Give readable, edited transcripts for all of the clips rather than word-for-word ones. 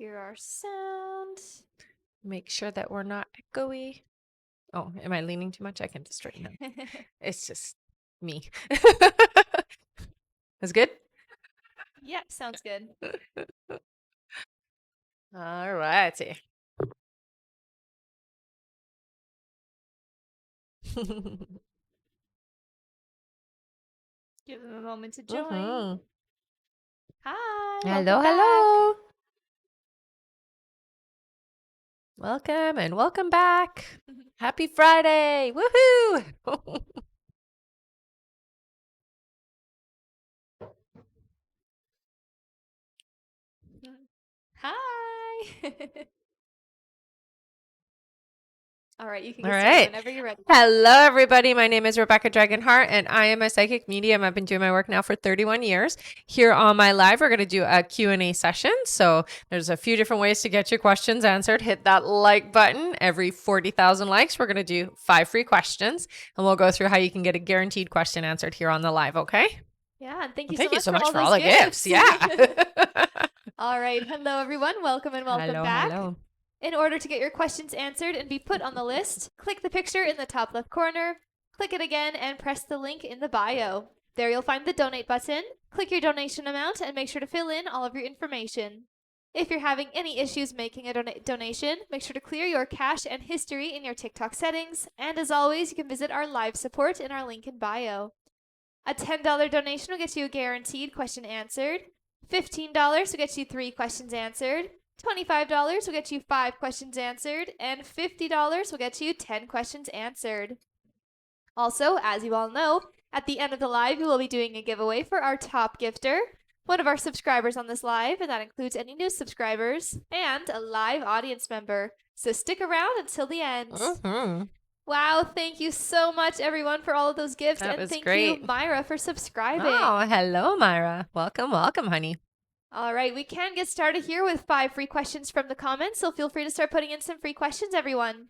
hear our sound. Make sure that we're not echoey. Oh, am I leaning too much? I can just straighten it. It's just me. That's good? Yep, sounds good. All righty. Give them a moment to join. Mhm. Hi. Hello, welcome hello. Welcome and welcome back. back. Happy Friday. Woohoo. Hi. All right, you can All get started right. whenever you're ready. Hello, everybody. My name is Rebecca Dragonheart, and I am a psychic medium. I've been doing my work now for 31 years. Here on my live, we're going to do a Q&A session. So there's a few different ways to get your questions answered. Hit that like button. Every 40,000 likes, we're going to do 5 free questions, and we'll go through how you can get a guaranteed question answered here on the live, okay? Yeah, and thank you Thank you so so much much for for all all those the gifts. Yeah. All right. Hello, everyone. Welcome and welcome Hello, back. hello. In order to get your questions answered and be put on the list, click the picture in the top left corner, click it again, and press the link in the bio. There you'll find the donate button. Click your donation amount and make sure to fill in all of your information. If you're having any issues making a donation, make sure to clear your cache and history in your TikTok settings. And as always, you can visit our live support in our link in bio. A $10 donation will get you a guaranteed question answered. $15 will get you 3 questions answered. $25 will get you 5 questions answered, and $50 will get you 10 questions answered. Also, as you all know, at the end of the live, we will be doing a giveaway for our top gifter, one of our subscribers on this live, and that includes any new subscribers, and a live audience member. So stick around until the end. Mm-hmm. Wow, thank you so much, everyone, for all of those gifts, That and was thank great. you, Myra, for subscribing. Oh, hello, Myra. Welcome, welcome, honey. All right, we can get started here with 5 free questions from the comments, so feel free to start putting in some free questions, everyone.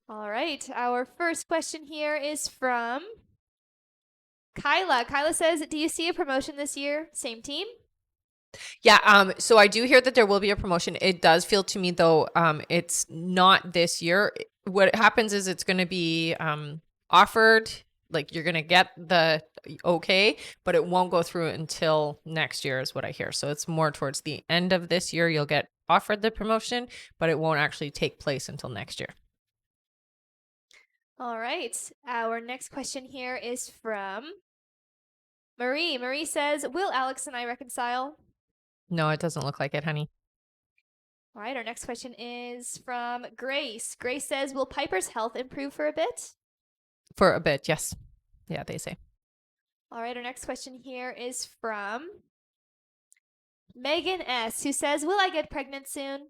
All right, our first question here is from Kyla. Kyla says, do you see a promotion this year? Same team? Yeah, so I do hear that there will be a promotion. It does feel to me though, it's not this year. What happens is it's going to be offered, like you're going to get the okay, but it won't go through until next year is what I hear. So it's more towards the end of this year you'll get offered the promotion, but it won't actually take place until next year. All right, our next question here is from Marie. Marie says, will Alex and I reconcile? No, it doesn't look like it, honey. All right, our next question is from Grace. Grace says, will Piper's health improve for a bit? For a bit, yes. Yeah, they say. All right, our next question here is from Megan S., who says, will I get pregnant soon?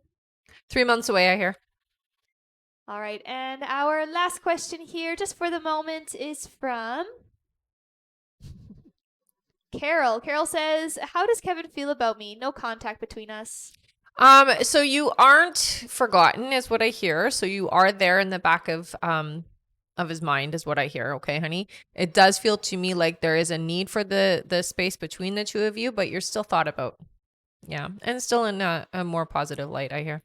3 months away, I hear. All right, and our last question here, just for the moment, is from Carol. Carol says, how does Kevin feel about me? No contact between us. So you aren't forgotten is what I hear. So you are there in the back of his mind is what I hear. Okay, honey. It does feel to me like there is a need for the space between the two of you, but you're still thought about. Yeah. And still in a more positive light, I hear.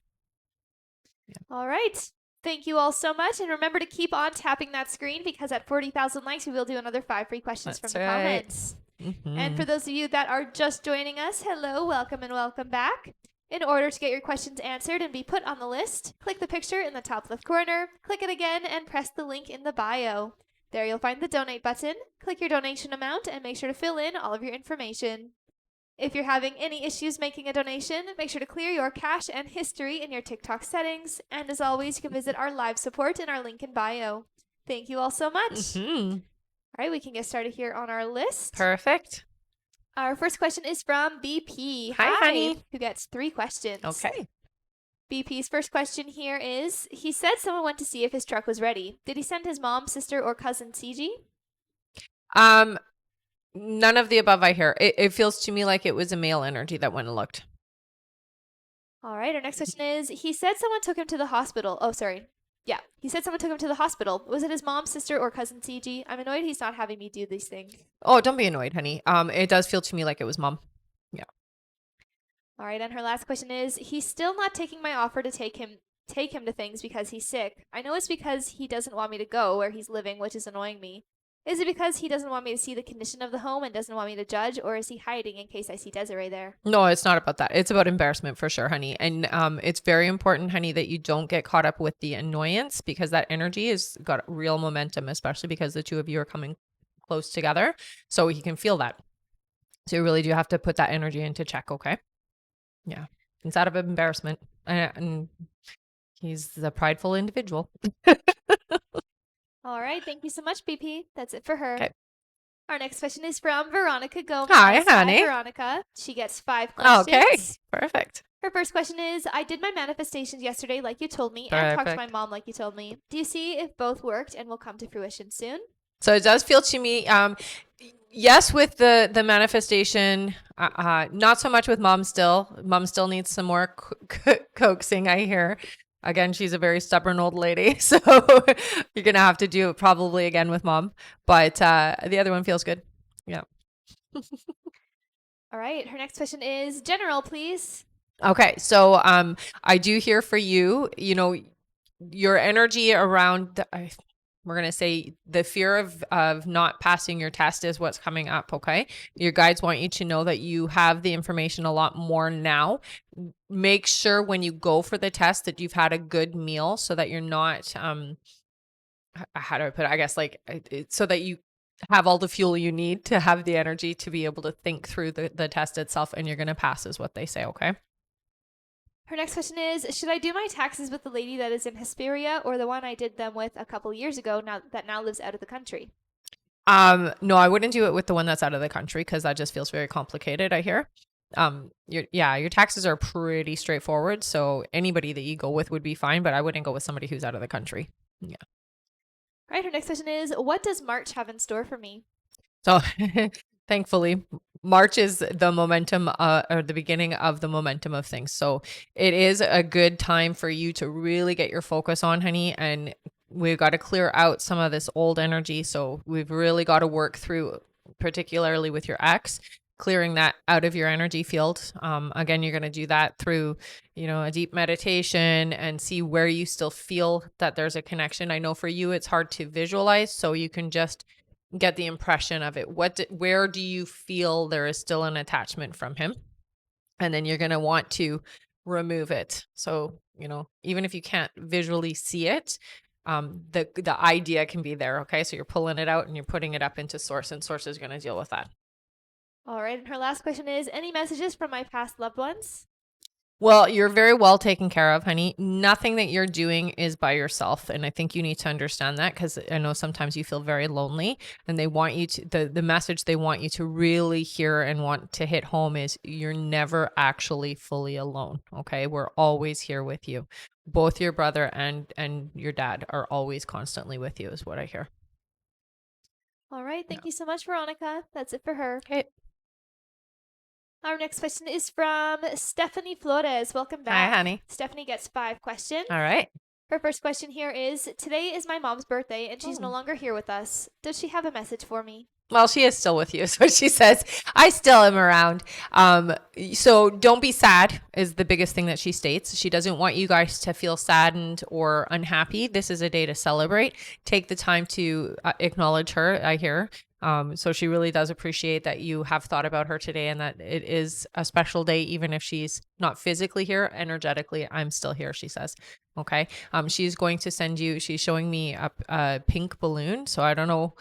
Yeah. All right. Thank you all so much. And remember to keep on tapping that screen because at 40,000 likes, we will do another 5 free questions That's from the comments. Mm-hmm. And for those of you that are just joining us, hello, welcome and welcome back. In order to get your questions answered and be put on the list, click the picture in the top left corner, click it again, and press the link in the bio. There you'll find the donate button. Click your donation amount and make sure to fill in all of your information. If you're having any issues making a donation, make sure to clear your cache and history in your TikTok settings. And as always, you can visit our live support in our link in bio. Thank you all so much. Mm-hmm. All right, we can get started here on our list. Perfect. Our first question is from BP. Hi, honey. Who gets 3 questions. Okay. BP's first question here is, he said someone went to see if his truck was ready. Did he send his mom, sister, or cousin CG? None of the above I hear. It feels to me like it was a male energy that went and looked. All right, our next question is, he said someone took him to the hospital. Oh, sorry. Yeah, he said someone took him to the hospital. Was it his mom, sister, or cousin CG? I'm annoyed he's not having me do these things. Oh, don't be annoyed, honey. It does feel to me like it was mom. Yeah. All right, and her last question is, he's still not taking my offer to take him to things because he's sick. I know it's because he doesn't want me to go where he's living, which is annoying me. Is it because he doesn't want me to see the condition of the home and doesn't want me to judge, or is he hiding in case I see Desiree there? No, it's not about that. It's about embarrassment for sure, honey. And it's very important, honey, that you don't get caught up with the annoyance, because that energy has got real momentum, especially because the two of you are coming close together. So he can feel that. So you really do have to put that energy into check, okay? Yeah. It's out of embarrassment. And he's a prideful individual. All right, thank you so much, BP. That's it for her. Okay. Our next question is from Veronica Gomez. Hi, honey. Veronica. She gets 5 questions. Okay, perfect. Her first question is, I did my manifestations yesterday like you told me and talked to my Perfect. mom like you told me. Do you see if both worked and will come to fruition soon? So it does feel to me, yes, with the manifestation, not so much with mom still. Mom still needs some more coaxing, I hear. Again, she's a very stubborn old lady, so you're going to have to do it probably again with mom. But the other one feels good. Yeah. All right. Her next question is, general, please. Okay. So I do hear for you, your energy around we're going to say the fear of not passing your test is what's coming up. Okay. Your guides want you to know that you have the information a lot more now. Make sure when you go for the test that you've had a good meal so that you're not, how do I put it? I guess so that you have all the fuel you need to have the energy to be able to think through the test itself, and you're going to pass is what they say. Okay. Her next question is, should I do my taxes with the lady that is in Hesperia or the one I did them with a couple years ago that now lives out of the country? No, I wouldn't do it with the one that's out of the country because that just feels very complicated, I hear. Your taxes are pretty straightforward, so anybody that you go with would be fine, but I wouldn't go with somebody who's out of the country. Yeah. All right, her next question is, what does March have in store for me? So thankfully, March is the momentum or the beginning of the momentum of things. So it is a good time for you to really get your focus on, honey. And we've got to clear out some of this old energy. So we've really got to work through, particularly with your ex, clearing that out of your energy field. Again, you're going to do that through, a deep meditation and see where you still feel that there's a connection. I know for you, it's hard to visualize. So you can just get the impression of it. Where do you feel there is still an attachment from him? And then you're going to want to remove it. So, even if you can't visually see it, the idea can be there. Okay. So you're pulling it out and you're putting it up into source, and source is going to deal with that. All right. And her last question is, any messages from my past loved ones? Well, you're very well taken care of, honey. Nothing that you're doing is by yourself. And I think you need to understand that, because I know sometimes you feel very lonely, and they want you to, the message they want you to really hear and want to hit home is you're never actually fully alone. Okay. We're always here with you. Both your brother and your dad are always constantly with you is what I hear. All right. Thank you so much, Veronica. That's it for her. Okay. Our next question is from Stephanie Flores. Welcome back. Hi, honey. Stephanie gets 5 questions. All right. Her first question here is, today is my mom's birthday and she's no longer here with us. Does she have a message for me? Well, she is still with you. So she says, I still am around. So don't be sad is the biggest thing that she states. She doesn't want you guys to feel saddened or unhappy. This is a day to celebrate. Take the time to acknowledge her, I hear. So she really does appreciate that you have thought about her today, and that it is a special day, even if she's not physically here. Energetically, I'm still here, she says. Okay. She's going to send you, she's showing me a pink balloon. So I don't know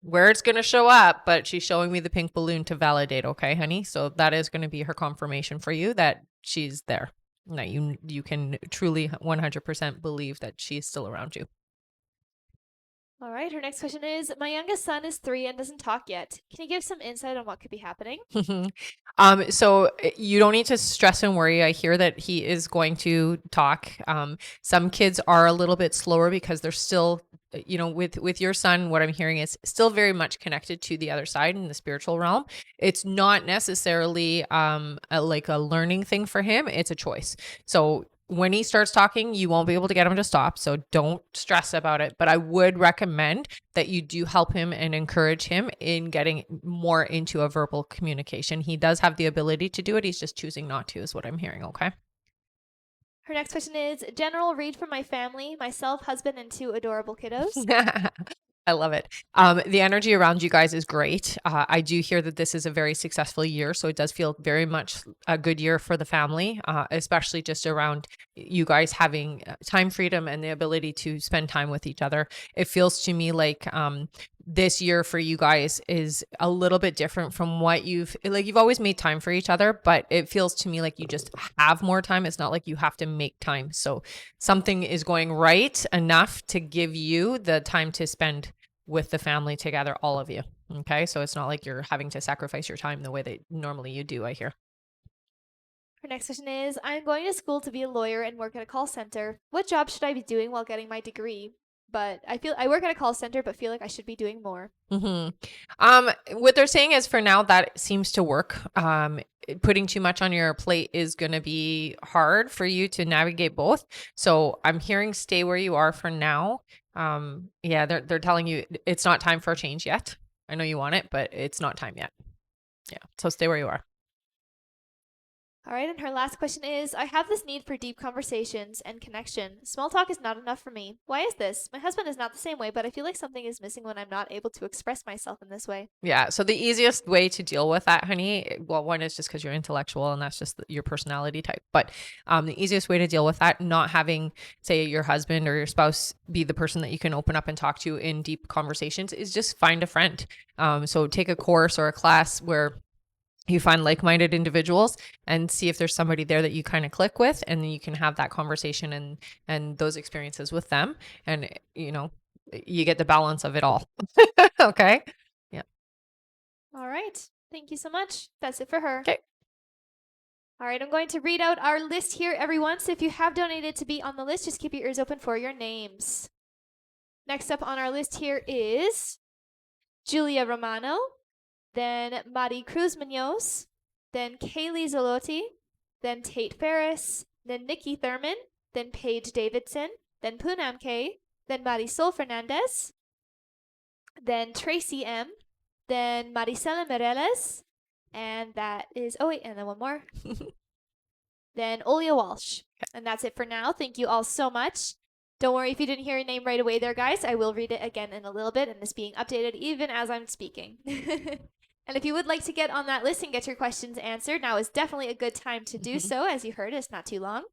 where it's going to show up, but she's showing me the pink balloon to validate. Okay, honey. So that is going to be her confirmation for you that she's there. That you can truly 100% believe that she's still around you. All right. Her next question is, my youngest son is 3 and doesn't talk yet. Can you give some insight on what could be happening? So you don't need to stress and worry. I hear that he is going to talk. Some kids are a little bit slower because they're still, with your son, what I'm hearing is still very much connected to the other side in the spiritual realm. It's not necessarily like a learning thing for him. It's a choice. So when he starts talking, you won't be able to get him to stop. So don't stress about it. But I would recommend that you do help him and encourage him in getting more into a verbal communication. He does have the ability to do it. He's just choosing not to, is what I'm hearing. Okay. Her next question is general read for my family, myself, husband, and 2 adorable kiddos. I love it. The energy around you guys is great. I do hear that this is a very successful year. So it does feel very much a good year for the family, especially just around you guys having time freedom and the ability to spend time with each other. It feels to me like this year for you guys is a little bit different from what you've always made time for each other, but it feels to me like you just have more time. It's not like you have to make time. So something is going right enough to give you the time to spend with the family together, all of you. Okay. So it's not like you're having to sacrifice your time the way that normally you do, I hear. Her next question is I'm going to school to be a lawyer and work at a call center. What job should I be doing while getting my degree? But I work at a call center, but feel like I should be doing more. What they're saying is for now that seems to work. Putting too much on your plate is going to be hard for you to navigate both. So I'm hearing stay where you are for now. Yeah, they're telling you it's not time for a change yet. I know you want it, but it's not time yet. Yeah, so stay where you are. All right, and her last question is I have this need for deep conversations and connection. Small talk is not enough for me. Why is this? My husband is not the same way, but I feel like something is missing when I'm not able to express myself in this way. Yeah. So the easiest way to deal with that, honey, well, one is just because you're intellectual and that's just your personality type. But the easiest way to deal with that, not having, say, your husband or your spouse be the person that you can open up and talk to in deep conversations, is just find a friend. So take a course or a class where you find like-minded individuals and see if there's somebody there that you kind of click with, and then you can have that conversation and those experiences with them, and you get the balance of it all. Okay. Yeah. All right. Thank you so much. That's it for her. Okay. All right, I'm going to read out our list here, everyone. So if you have donated to be on the list, just keep your ears open for your names. Next up on our list here is Julia Romano, then Mari Cruz Munoz, then Kaylee Zolotti, then Tate Ferris, then Nikki Thurman, then Paige Davidson, then Poonam K, then Marisol Fernandez, then Tracy M, then Maricela Mireles, and that is, and then one more. Then Olia Walsh. And that's it for now. Thank you all so much. Don't worry if you didn't hear your name right away there, guys. I will read it again in a little bit, and it's being updated even as I'm speaking. And if you would like to get on that list and get your questions answered, now is definitely a good time to do so. As you heard, it's not too long.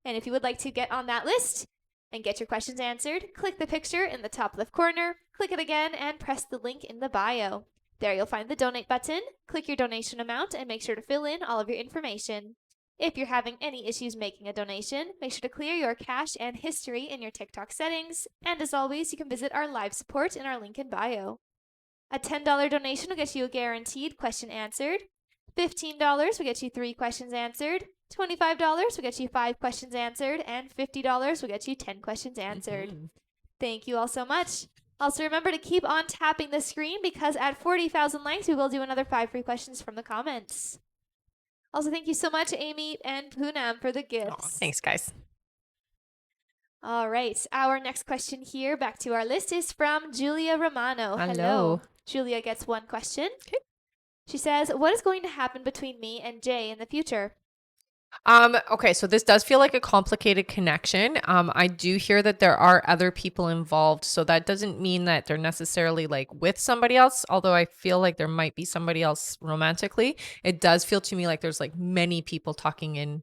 And if you would like to get on that list and get your questions answered, click the picture in the top left corner, click it again, and press the link in the bio. There you'll find the donate button. Click your donation amount and make sure to fill in all of your information. If you're having any issues making a donation, make sure to clear your cache and history in your TikTok settings. And as always, you can visit our live support in our link in bio. A $10 donation will get you a guaranteed question answered. $15 will get you 3 questions answered. $25 will get you 5 questions answered. And $50 will get you 10 questions answered. Thank you all so much. Also, remember to keep on tapping the screen because at 40,000 likes, we will do another 5 free questions from the comments. Also, thank you so much, Amy and Poonam, for the gifts. Oh, thanks, guys. All right. Our next question here, back to our list, is from Julia Romano. Hello. Julia gets 1 question. Okay. She says, what is going to happen between me and Jay in the future? Okay, so this does feel like a complicated connection. I do hear that there are other people involved, so that doesn't mean that they're necessarily like with somebody else, although I feel like there might be somebody else romantically. It does feel to me like there's like many people talking in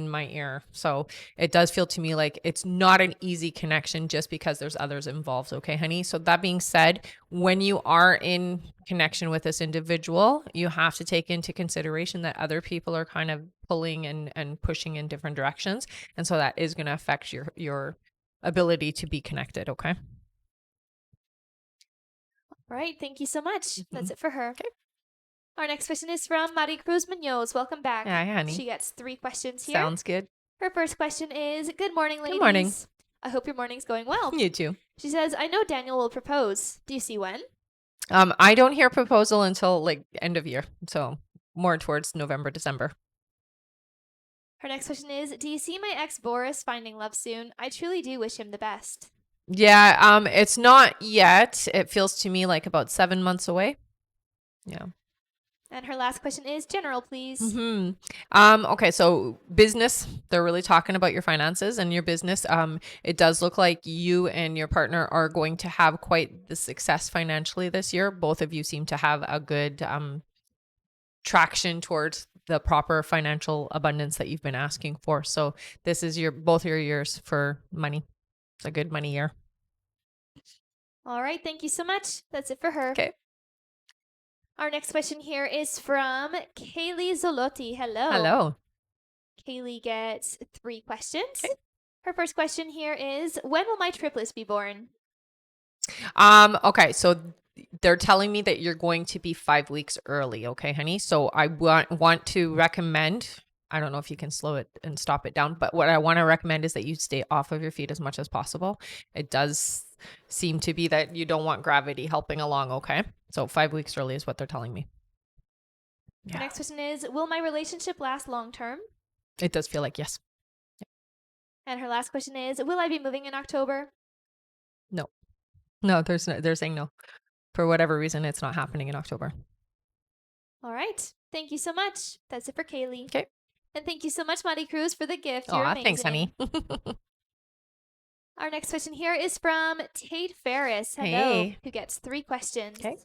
my ear. So it does feel to me like it's not an easy connection just because there's others involved. Okay, honey. So that being said, when you are in connection with this individual, you have to take into consideration that other people are kind of pulling and pushing in different directions. And so that is going to affect your ability to be connected. Okay. All right. Thank you so much. Mm-hmm. That's it for her. Okay. Our next question is from Mari Cruz Munoz. Welcome back. Hi, honey. She gets 3 questions here. Sounds good. Her first question is, good morning, ladies. Good morning. I hope your morning's going well. You too. She says, I know Daniel will propose. Do you see when? I don't hear proposal until like end of year. So more towards November, December. Her next question is, do you see my ex Boris finding love soon? I truly do wish him the best. Yeah, it's not yet. It feels to me like about 7 months away. Yeah. And her last question is, general, please. Okay, so business, they're really talking about your finances and your business. It does look like you and your partner are going to have quite the success financially this year. Both of you seem to have a good traction towards the proper financial abundance that you've been asking for. So this is both your years for money. It's a good money year. All right, thank you so much. That's it for her. Okay. Our next question here is from Kaylee Zolotti. Hello. Hello. Kaylee gets 3 questions. Okay. Her first question here is, when will my triplets be born? Okay, so they're telling me that you're going to be 5 weeks early, okay, honey? So I want to recommend, I don't know if you can slow it and stop it down, but what I want to recommend is that you stay off of your feet as much as possible. It does seem to be that you don't want gravity helping along, okay? So 5 weeks early is what they're telling me. The Yeah. next question is, will my relationship last long term? It does feel like yes. And her last question is, will I be moving in October? No, they're saying no. For whatever reason, it's not happening in October. All right. Thank you so much. That's it for Kaylee. Okay. And thank you so much, Monty Cruz, for the gift. You're Aw, amazing. thanks, honey. Our next question here is from Tate Ferris. Hello. Hey. Who gets 3 questions. Okay.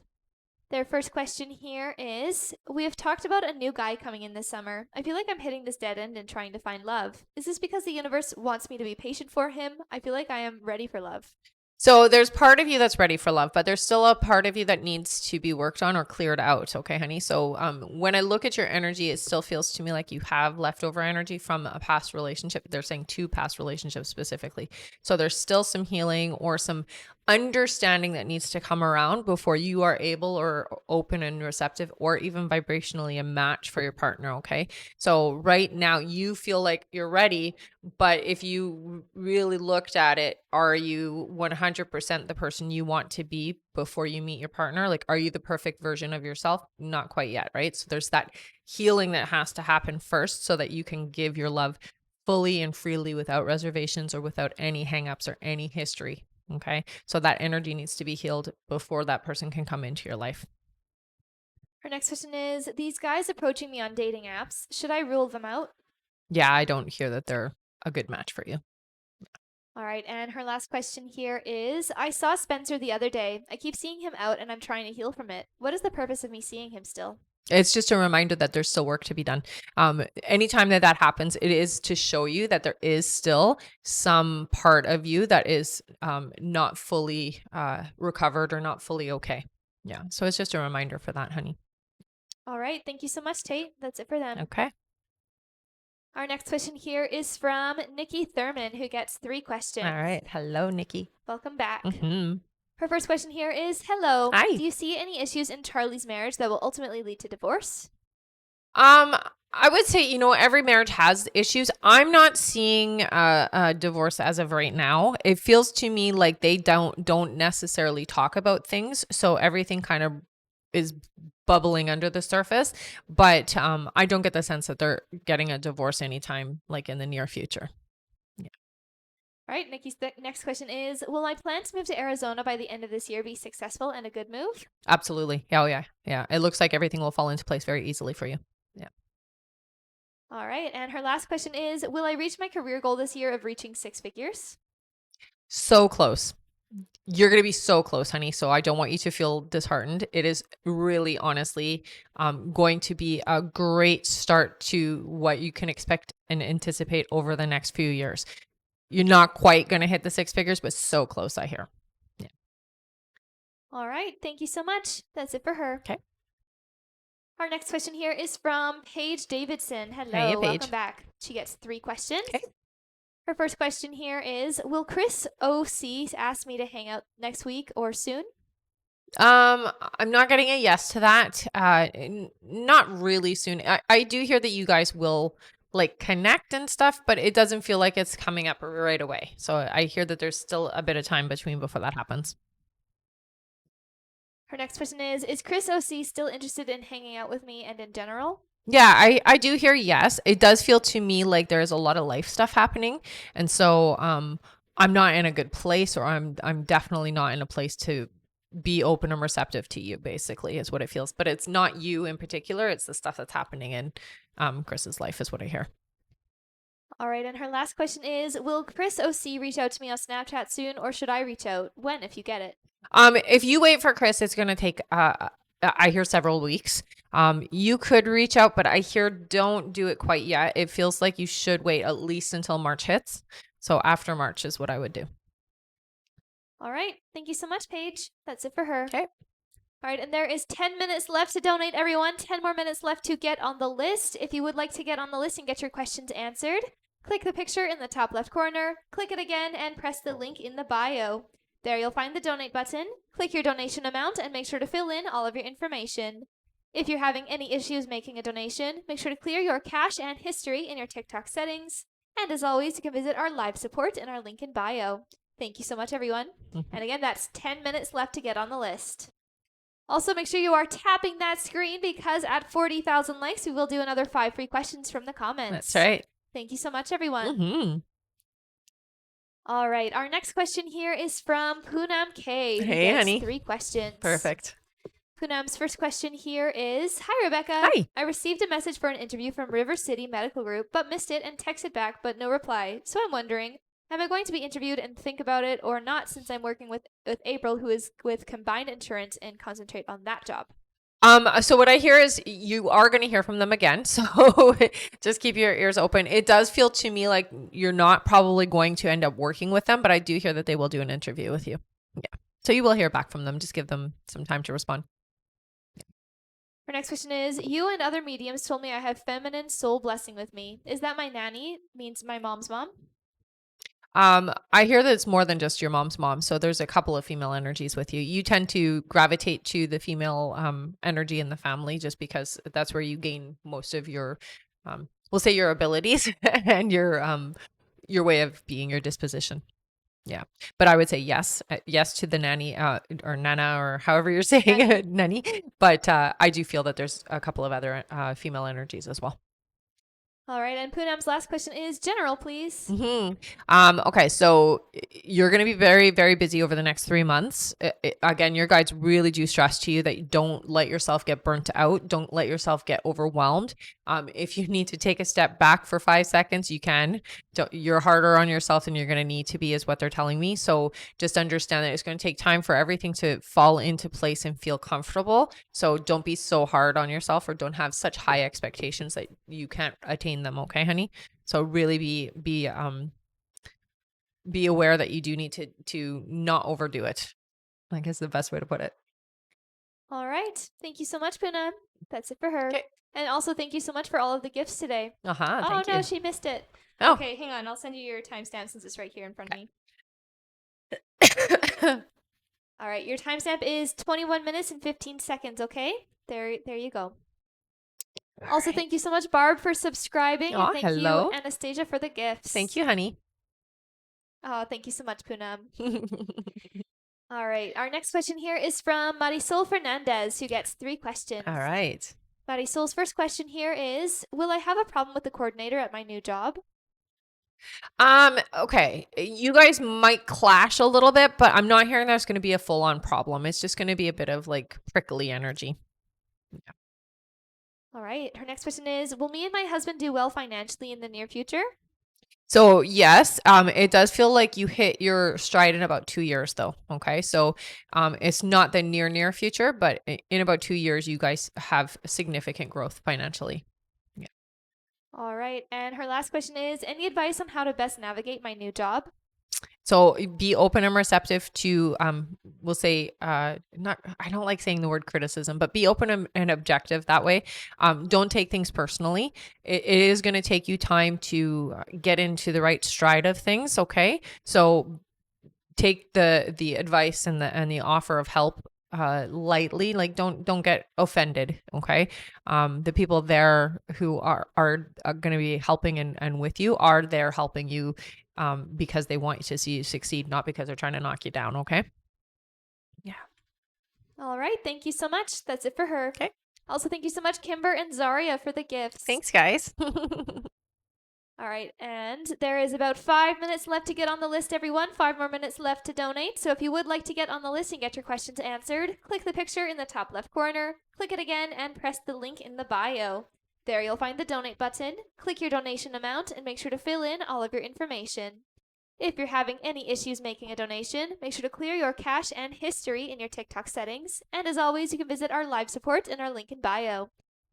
Their first question here is, we have talked about a new guy coming in this summer. I feel like I'm hitting this dead end and trying to find love. Is this because the universe wants me to be patient for him? I feel like I am ready for love. So there's part of you that's ready for love, but there's still a part of you that needs to be worked on or cleared out. Okay, honey. So when I look at your energy, it still feels to me like you have leftover energy from a past relationship. They're saying 2 past relationships specifically. So there's still some healing or some understanding that needs to come around before you are able or open and receptive or even vibrationally a match for your partner. Okay. So right now you feel like you're ready, but if you really looked at it, are you 100% the person you want to be before you meet your partner? Like, are you the perfect version of yourself? Not quite yet, right? So there's that healing that has to happen first so that you can give your love fully and freely without reservations or without any hangups or any history. Okay. So that energy needs to be healed before that person can come into your life. Her next question is, these guys approaching me on dating apps, should I rule them out? Yeah, I don't hear that they're a good match for you. All right, and her last question here is, I saw Spencer the other day. I keep seeing him out and I'm trying to heal from it. What is the purpose of me seeing him still? It's just a reminder that there's still work to be done. Anytime that happens, it is to show you that there is still some part of you that is not fully recovered or not fully okay. Yeah. So it's just a reminder for that, honey. All right, thank you so much, Tate. That's it for them. Okay. Our next question here is from Nikki Thurman, who gets 3 questions. All right. Hello, Nikki. Welcome back. Mm-hmm. Her first question here is, hello. Hi. Do you see any issues in Charlie's marriage that will ultimately lead to divorce? I would say, every marriage has issues. I'm not seeing a divorce as of right now. It feels to me like they don't necessarily talk about things, so everything kind of is bubbling under the surface. But I don't get the sense that they're getting a divorce anytime like in the near future. All right, Nikki's next question is, will my plan to move to Arizona by the end of this year be successful and a good move? Absolutely. Oh, yeah. Yeah. It looks like everything will fall into place very easily for you. Yeah. All right, and her last question is, will I reach my career goal this year of reaching 6 figures? So close. You're going to be so close, honey. So I don't want you to feel disheartened. It is really, honestly, going to be a great start to what you can expect and anticipate over the next few years. You're not quite going to hit the 6 figures, but so close, I hear. Yeah. All right, thank you so much. That's it for her. Okay. Our next question here is from Paige Davidson. Hello, Hey, Paige. welcome back. She gets 3 questions. Okay. Her first question here is, will Chris OC ask me to hang out next week or soon? I'm not getting a yes to that. Not really soon. I do hear that you guys will like connect and stuff, but it doesn't feel like it's coming up right away. So I hear that there's still a bit of time between before that happens. Her next question is Chris OC still interested in hanging out with me and in general? Yeah, I do hear yes. It does feel to me like there's a lot of life stuff happening. And so I'm not in a good place, or I'm definitely not in a place to be open and receptive to you, basically, is what it feels. But it's not you in particular, it's the stuff that's happening in Chris's life is what I hear. All right, and her last question is, will Chris OC reach out to me on Snapchat soon, or should I reach out? When, if you get it? If you wait for Chris, it's gonna take I hear several weeks. You could reach out, but I hear don't do it quite yet. It feels like you should wait at least until March hits. So after March is what I would do. All right, thank you so much, Paige. That's it for her. Okay. All right, and there is 10 minutes left to donate, everyone. 10 more minutes left to get on the list. If you would like to get on the list and get your questions answered, click the picture in the top left corner, click it again, and press the link in the bio. There you'll find the donate button. Click your donation amount and make sure to fill in all of your information. If you're having any issues making a donation, make sure to clear your cache and history in your TikTok settings. And as always, you can visit our live support in our link in bio. Thank you so much, everyone. And again, that's 10 minutes left to get on the list. Also, make sure you are tapping that screen because at 40,000 likes, we will do another 5 free questions from the comments. That's right. Thank you so much, everyone. Mm-hmm. All right, our next question here is from Poonam K. who Hey, gets honey. 3 questions. Perfect. Poonam's first question here is, hi, Rebecca. Hi. I received a message for an interview from River City Medical Group, but missed it and texted back, but no reply. So I'm wondering, am I going to be interviewed and think about it or not, since I'm working with April, who is with Combined Insurance, and concentrate on that job? So what I hear is you are going to hear from them again. So just keep your ears open. It does feel to me like you're not probably going to end up working with them, but I do hear that they will do an interview with you. Yeah. So you will hear back from them. Just give them some time to respond. Our next question is, you and other mediums told me I have feminine soul blessing with me. Is that my nanny? Means my mom's mom? I hear that it's more than just your mom's mom. So there's a couple of female energies with you. You tend to gravitate to the female energy in the family just because that's where you gain most of your, we'll say your abilities and your way of being, your disposition. Yeah. But I would say yes, yes to the nanny or nana or however you're saying it, nanny. But I do feel that there's a couple of other female energies as well. All right, and Poonam's last question is general, please. Okay, so you're going to be very, very busy over the next 3 months. Again, your guides really do stress to you that you don't let yourself get burnt out. Don't let yourself get overwhelmed. If you need to take a step back for 5 seconds, you can. You're harder on yourself than you're going to need to be, is what they're telling me. So just understand that it's going to take time for everything to fall into place and feel comfortable. So don't be so hard on yourself, or don't have such high expectations that you can't attain them. Okay, honey? So really be aware that you do need to not overdo it. I guess the best way to put it. All right. Thank you so much, Poonam. That's it for her. Okay. And also thank you so much for all of the gifts today. Thank no, you. she missed it. Oh. Okay, hang on. I'll send you your timestamp since it's right here in front of me. All right, your timestamp is 21 minutes and 15 seconds, okay? There you go. Also, thank you so much, Barb, for subscribing. And thank hello. you, Anastasia, for the gifts. Thank you, honey. Oh, thank you so much, Poonam. All right, our next question here is from Marisol Fernandez, who gets 3 questions. All right. Marisol's first question here is, will I have a problem with the coordinator at my new job? Okay. You guys might clash a little bit, but I'm not hearing there's going to be a full-on problem. It's just going to be a bit of like prickly energy. Yeah. All right. Her next question is, will me and my husband do well financially in the near future? So yes, it does feel like you hit your stride in about 2 years though. Okay. So, it's not the near future, but in about 2 years, you guys have significant growth financially. Yeah. All right. And her last question is, any advice on how to best navigate my new job? So be open and receptive to, we'll say, I don't like saying the word criticism, but be open and objective that way. Don't take things personally. It is going to take you time to get into the right stride of things. Okay. So take the advice and the offer of help lightly. Like don't get offended. Okay. The people there who are going to be helping and with you are there helping you because they want to see you succeed, not because they're trying to knock you down. Okay. Yeah. All right. Thank you so much. That's it for her. Okay. Also, thank you so much, Kimber and Zaria, for the gifts. Thanks, guys. All right, and there is about 5 minutes left to get on the list, everyone. 5 more minutes left to donate. So if you would like to get on the list and get your questions answered, click the picture in the top left corner, click it again, and press the link in the bio. There you'll find the donate button. Click your donation amount and make sure to fill in all of your information. If you're having any issues making a donation, make sure to clear your cache and history in your TikTok settings. And as always, you can visit our live support in our link in bio.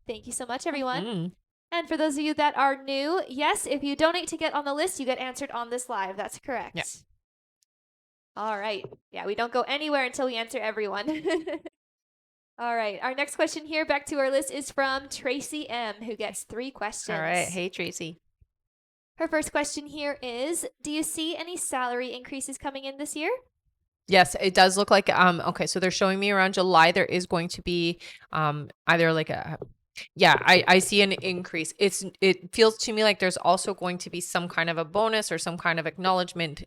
Thank you so much, everyone. Mm. And for those of you that are new, yes, if you donate to get on the list, you get answered on this live. That's correct. Yeah. All right. Yeah, we don't go anywhere until we answer everyone. All right. Our next question here, back to our list, is from Tracy M., who gets 3 questions. All right. Hey, Tracy. Her first question here is, do you see any salary increases coming in this year? Yes, it does look like okay, so they're showing me around July there is going to be either like a I see an increase. It feels to me like there's also going to be some kind of a bonus or some kind of acknowledgement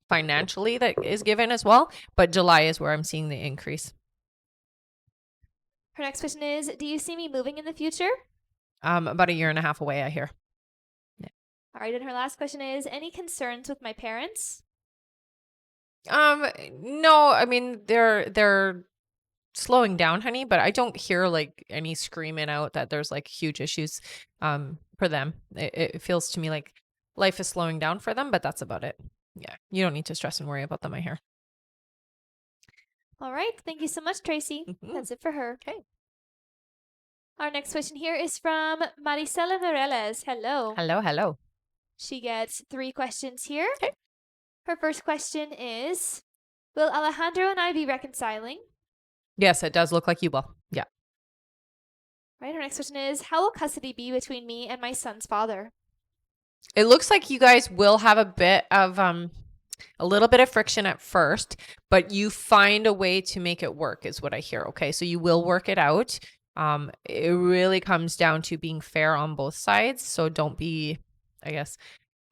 financially that is given as well, but July is where I'm seeing the increase. Her next question is, do you see me moving in the future? About a year and a half away, I hear. All right, and her last question is, any concerns with my parents? No, I mean they're slowing down, honey, but I don't hear like any screaming out that there's like huge issues for them. It feels to me like life is slowing down for them, but that's about it. Yeah, you don't need to stress and worry about them, I hear. All right, thank you so much, Tracy. That's it for her. Okay. Our next question here is from Maricela Moreles. Hello. Hello. She gets 3 questions here. Okay. Her first question is, will Alejandro and I be reconciling? Yes, it does look like you will. Yeah. Right. Her next question is, how will custody be between me and my son's father? It looks like you guys will have a bit of a little bit of friction at first, but you find a way to make it work is what I hear. Okay. So you will work it out. It really comes down to being fair on both sides. So don't be, I guess,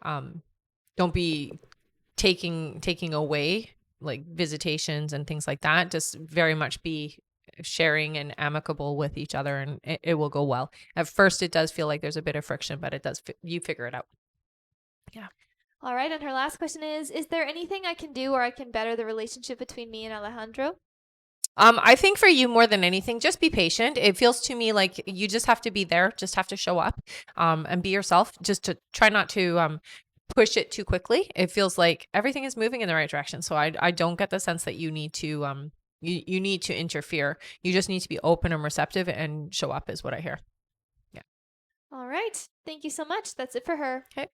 don't be taking away like visitations and things like that. Just very much be sharing and amicable with each other, and it will go well. At first it does feel like there's a bit of friction, but it does you figure it out. Yeah. All right, and her last question is there anything I can do or I can better the relationship between me and Alejandro? I think for you more than anything, just be patient. It feels to me like you just have to be there, just have to show up, and be yourself, just to try not to push it too quickly. It feels like everything is moving in the right direction. So I don't get the sense that you need to you need to interfere. You just need to be open and receptive and show up is what I hear. Yeah. All right. Thank you so much. That's it for her. Okay.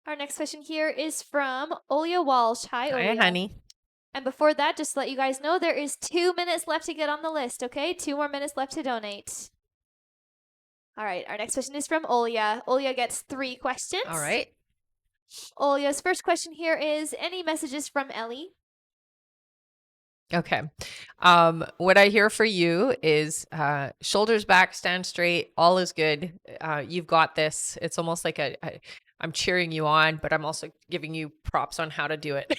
Our next question here is from Olia Walsh. Hi, Olia. Hi, honey. And before that, just to let you guys know, there is 2 minutes left to get on the list, okay? 2 more minutes left to donate. All right, our next question is from Olia. Olia gets 3 questions. All right. Olia's first question here is, any messages from Ellie? Okay. What I hear for you is shoulders back, stand straight, all is good. You've got this. It's almost like I'm cheering you on, but I'm also giving you props on how to do it.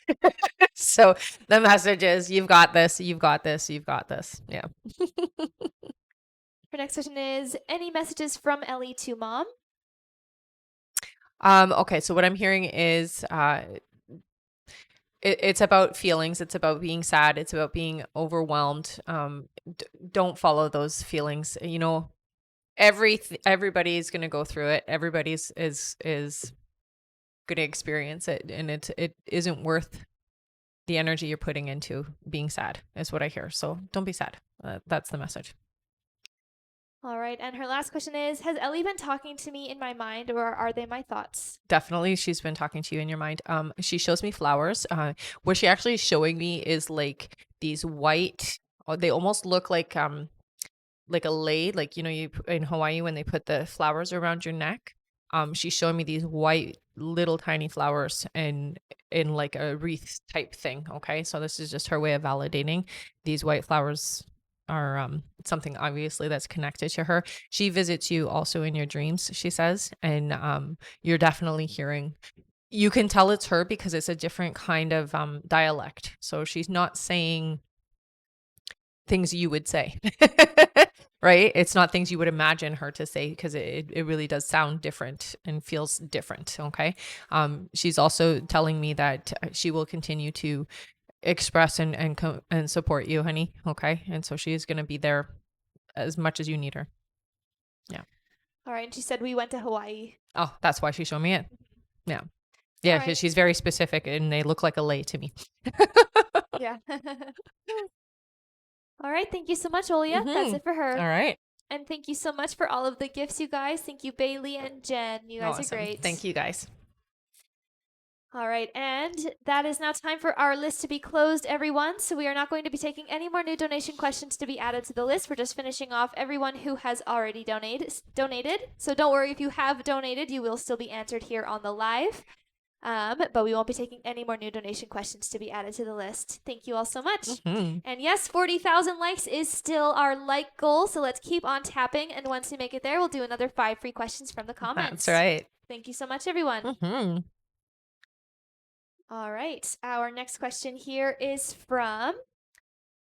So the message is, you've got this, you've got this, you've got this. Yeah. Her next question is, any messages from Ellie to mom? Okay, so what I'm hearing is it's about feelings. It's about being sad. It's about being overwhelmed. Don't follow those feelings. You know, everybody's going to go through it. Everybody's is going to experience it, and it isn't worth the energy you're putting into being sad, is what I hear. So don't be sad. That's the message. All right, and her last question is, has Ellie been talking to me in my mind, or are they my thoughts? Definitely, she's been talking to you in your mind. She shows me flowers. What she actually is showing me is like these white, they almost look like a lei, like, you know, you in Hawaii when they put the flowers around your neck. She's showing me these white little tiny flowers and in like a wreath type thing. Okay, so this is just her way of validating these white flowers are something obviously that's connected to her. She visits you also in your dreams, she says, and you're definitely hearing. You can tell it's her because it's a different kind of dialect. So she's not saying things you would say, right? It's not things you would imagine her to say because it really does sound different and feels different. Okay. She's also telling me that she will continue to express and support you, honey. Okay. And so she is going to be there as much as you need her. Yeah. All right. And she said we went to Hawaii. Oh, that's why she showed me it. Yeah. All Yeah. right. Because she's very specific and they look like a lei to me. Yeah. All right. Thank you so much, Olia. That's it for her. All right. And thank you so much for all of the gifts, you guys. Thank you, Bailey and Jen. You guys Awesome. are great. Thank you guys. All right, and that is now time for our list to be closed, everyone. So we are not going to be taking any more new donation questions to be added to the list. We're just finishing off everyone who has already donated. So don't worry, if you have donated, you will still be answered here on the live. But we won't be taking any more new donation questions to be added to the list. Thank you all so much. Mm-hmm. And yes, 40,000 likes is still our like goal. So let's keep on tapping. And once we make it there, we'll do another 5 free questions from the comments. That's right. Thank you so much, everyone. Mm-hmm. All right. Our next question here is from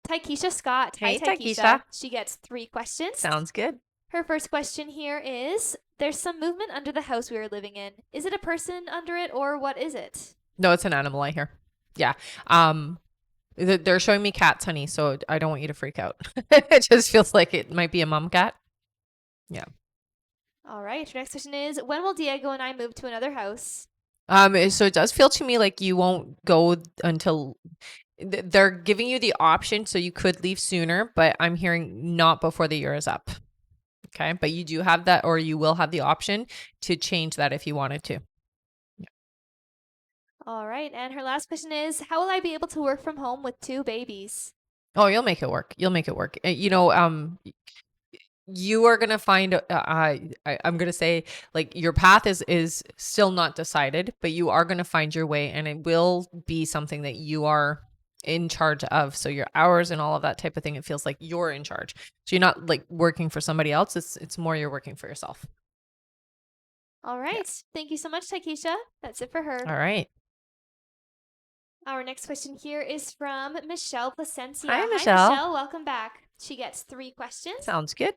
Taikisha Scott. Hey, Hi, Taikisha. She gets 3 questions. Sounds good. Her first question here is, there's some movement under the house we are living in. Is it a person under it or what is it? No, it's an animal, I hear. Yeah. They're showing me cats, honey, so I don't want you to freak out. It just feels like it might be a mom cat. Yeah. All right. Your next question is, when will Diego and I move to another house? So it does feel to me like you won't go until they're giving you the option, so you could leave sooner, but I'm hearing not before the year is up. Okay. But you do have that, or you will have the option to change that if you wanted to. All right. And her last question is, how will I be able to work from home with 2 babies? Oh, you'll make it work. You'll make it work. You are going to find, I'm going to say, like, your path is still not decided, but you are going to find your way, and it will be something that you are in charge of. So your hours and all of that type of thing, it feels like you're in charge. So you're not like working for somebody else. It's more you're working for yourself. All right. Yeah. Thank you so much, Taikisha. That's it for her. All right. Our next question here is from Michelle Placencia. Hi, Michelle. Michelle. Welcome back. She gets 3 questions. Sounds good.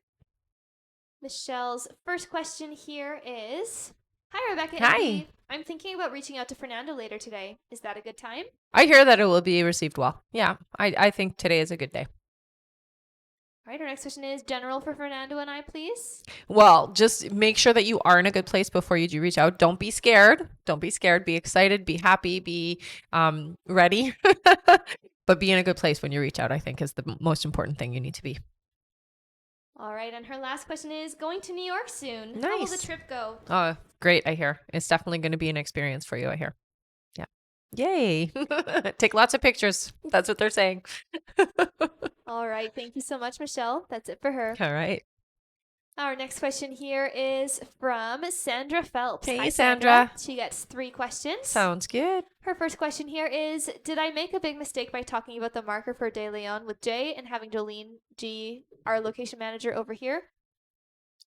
Michelle's first question here is, hi, Rebecca. Hi. Andy. I'm thinking about reaching out to Fernando later today. Is that a good time? I hear that it will be received well. Yeah, I think today is a good day. All right, our next question is general for Fernando and I, please. Well, just make sure that you are in a good place before you do reach out. Don't be scared. Don't be scared. Be excited. Be happy. Be ready. But be in a good place when you reach out, I think, is the most important thing you need to be. All right, and her last question is going to New York soon. Nice. How will the trip go? Oh, great, I hear. It's definitely going to be an experience for you, I hear. Yeah. Yay. Take lots of pictures. That's what they're saying. All right, thank you so much, Michelle. That's it for her. All right. Our next question here is from Sandra Phelps. Hey, Hi, Sandra. She gets 3 questions. Sounds good. Her first question here is, did I make a big mistake by talking about the marker for De Leon with Jay and having Jolene G, our location manager, over here?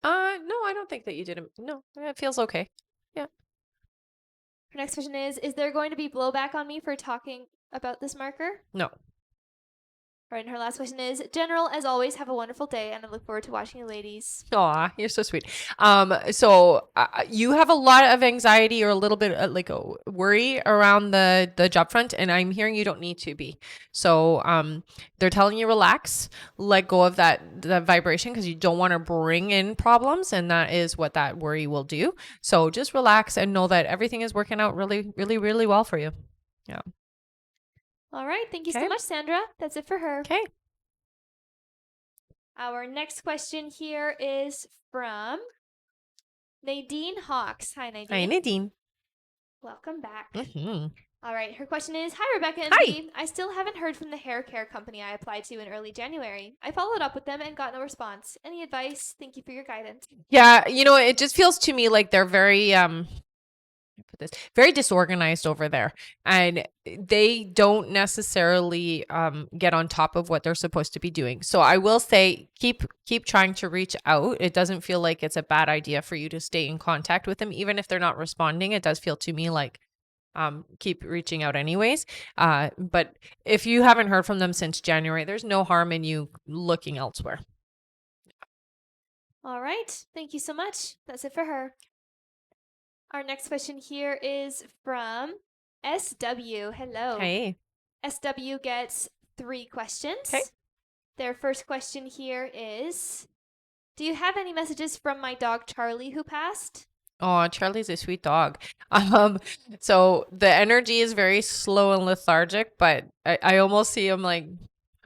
No, I don't think that you did. No, it feels okay. Yeah. Her next question is there going to be blowback on me for talking about this marker? No. All right, and her last question is, General, as always, have a wonderful day, and I look forward to watching you ladies. Aw, you're so sweet. So you have a lot of anxiety or a little bit like a worry around the job front, and I'm hearing you don't need to be. So they're telling you relax, let go of that vibration because you don't want to bring in problems, and that is what that worry will do. So just relax and know that everything is working out really, really, really well for you. Yeah. All right. Thank you so much, Sandra. That's it for her. Okay. Our next question here is from Nadine Hawks. Hi, Nadine. Hi, Nadine. Welcome back. Mm-hmm. All right. Her question is, hi, Rebecca and Hi. Dee. I still haven't heard from the hair care company I applied to in early January. I followed up with them and got no response. Any advice? Thank you for your guidance. Yeah, it just feels to me like they're very very disorganized over there, and they don't necessarily get on top of what they're supposed to be doing. So I will say keep trying to reach out. It doesn't feel like it's a bad idea for you to stay in contact with them, even if they're not responding. It does feel to me like keep reaching out anyways. But if you haven't heard from them since January, there's no harm in you looking elsewhere. All right. Thank you so much. That's it for her. Our next question here is from SW. Hello. Hey. SW gets 3 questions. Okay. Their first question here is, do you have any messages from my dog Charlie who passed? Oh, Charlie's a sweet dog. So the energy is very slow and lethargic, but I almost see him like,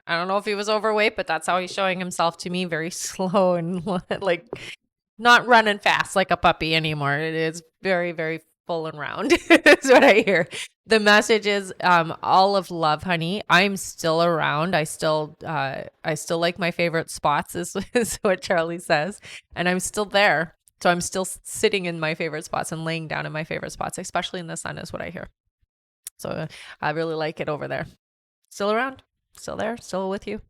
I don't know if he was overweight, but that's how he's showing himself to me, very slow and like not running fast like a puppy anymore. It is very, very full and round is what I hear. The message is all of love, honey. I'm still around. I still like my favorite spots is what Charlie says. And I'm still there. So I'm still sitting in my favorite spots and laying down in my favorite spots, especially in the sun is what I hear. So I really like it over there. Still around, still there, still with you.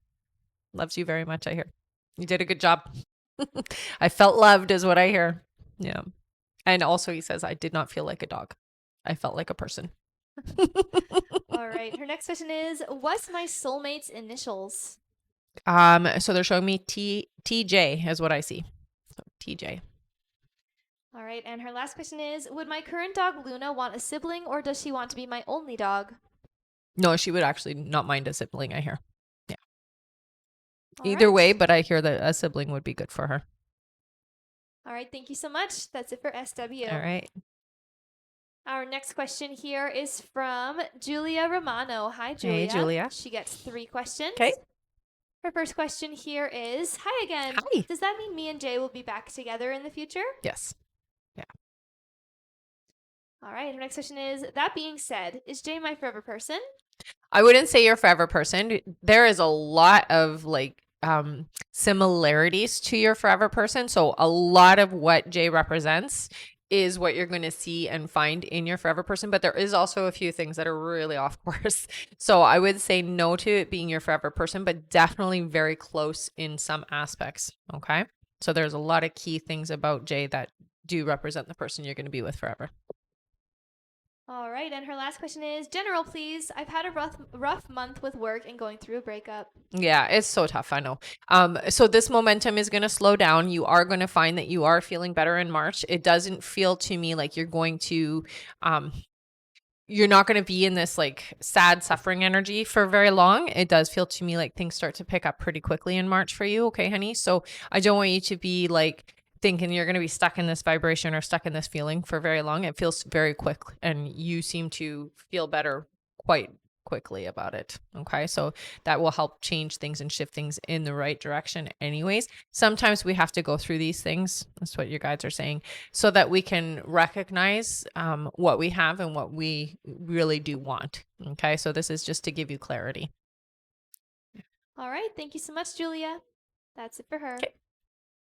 Loves you very much, I hear. You did a good job. I felt loved is what I hear. Yeah. And also he says I did not feel like a dog. I felt like a person. All right. Her next question is, what's my soulmate's initials? So they're showing me TJ is what I see. So TJ. All right. And her last question is, would my current dog Luna want a sibling or does she want to be my only dog? No, she would actually not mind a sibling, I hear. Yeah. All Either right. way, but I hear that a sibling would be good for her. All right. Thank you so much. That's it for SW. All right. Our next question here is from Julia Romano. Hi, Julia. Hey, Julia. She gets 3 questions. Okay. Her first question here is, hi again. Hi. Does that mean me and Jay will be back together in the future? Yes. All right. Her next question is, that being said, is Jay my forever person? I wouldn't say you're a forever person. There is a lot of like similarities to your forever person. So a lot of what Jay represents is what you're going to see and find in your forever person. But there is also a few things that are really off course. So I would say no to it being your forever person, but definitely very close in some aspects. Okay. So there's a lot of key things about Jay that do represent the person you're going to be with forever. All right. And her last question is, general, please. I've had a rough month with work and going through a breakup. Yeah, it's so tough. I know. So this momentum is going to slow down. You are going to find that you are feeling better in March. It doesn't feel to me like you're going to, you're not going to be in this like sad suffering energy for very long. It does feel to me like things start to pick up pretty quickly in March for you. Okay, honey. So I don't want you to be like thinking you're going to be stuck in this vibration or stuck in this feeling for very long. It feels very quick and you seem to feel better quite quickly about it. Okay. So that will help change things and shift things in the right direction anyways. Sometimes we have to go through these things. That's what your guides are saying, so that we can recognize what we have and what we really do want. Okay. So this is just to give you clarity. All right. Thank you so much, Julia. That's it for her. Okay.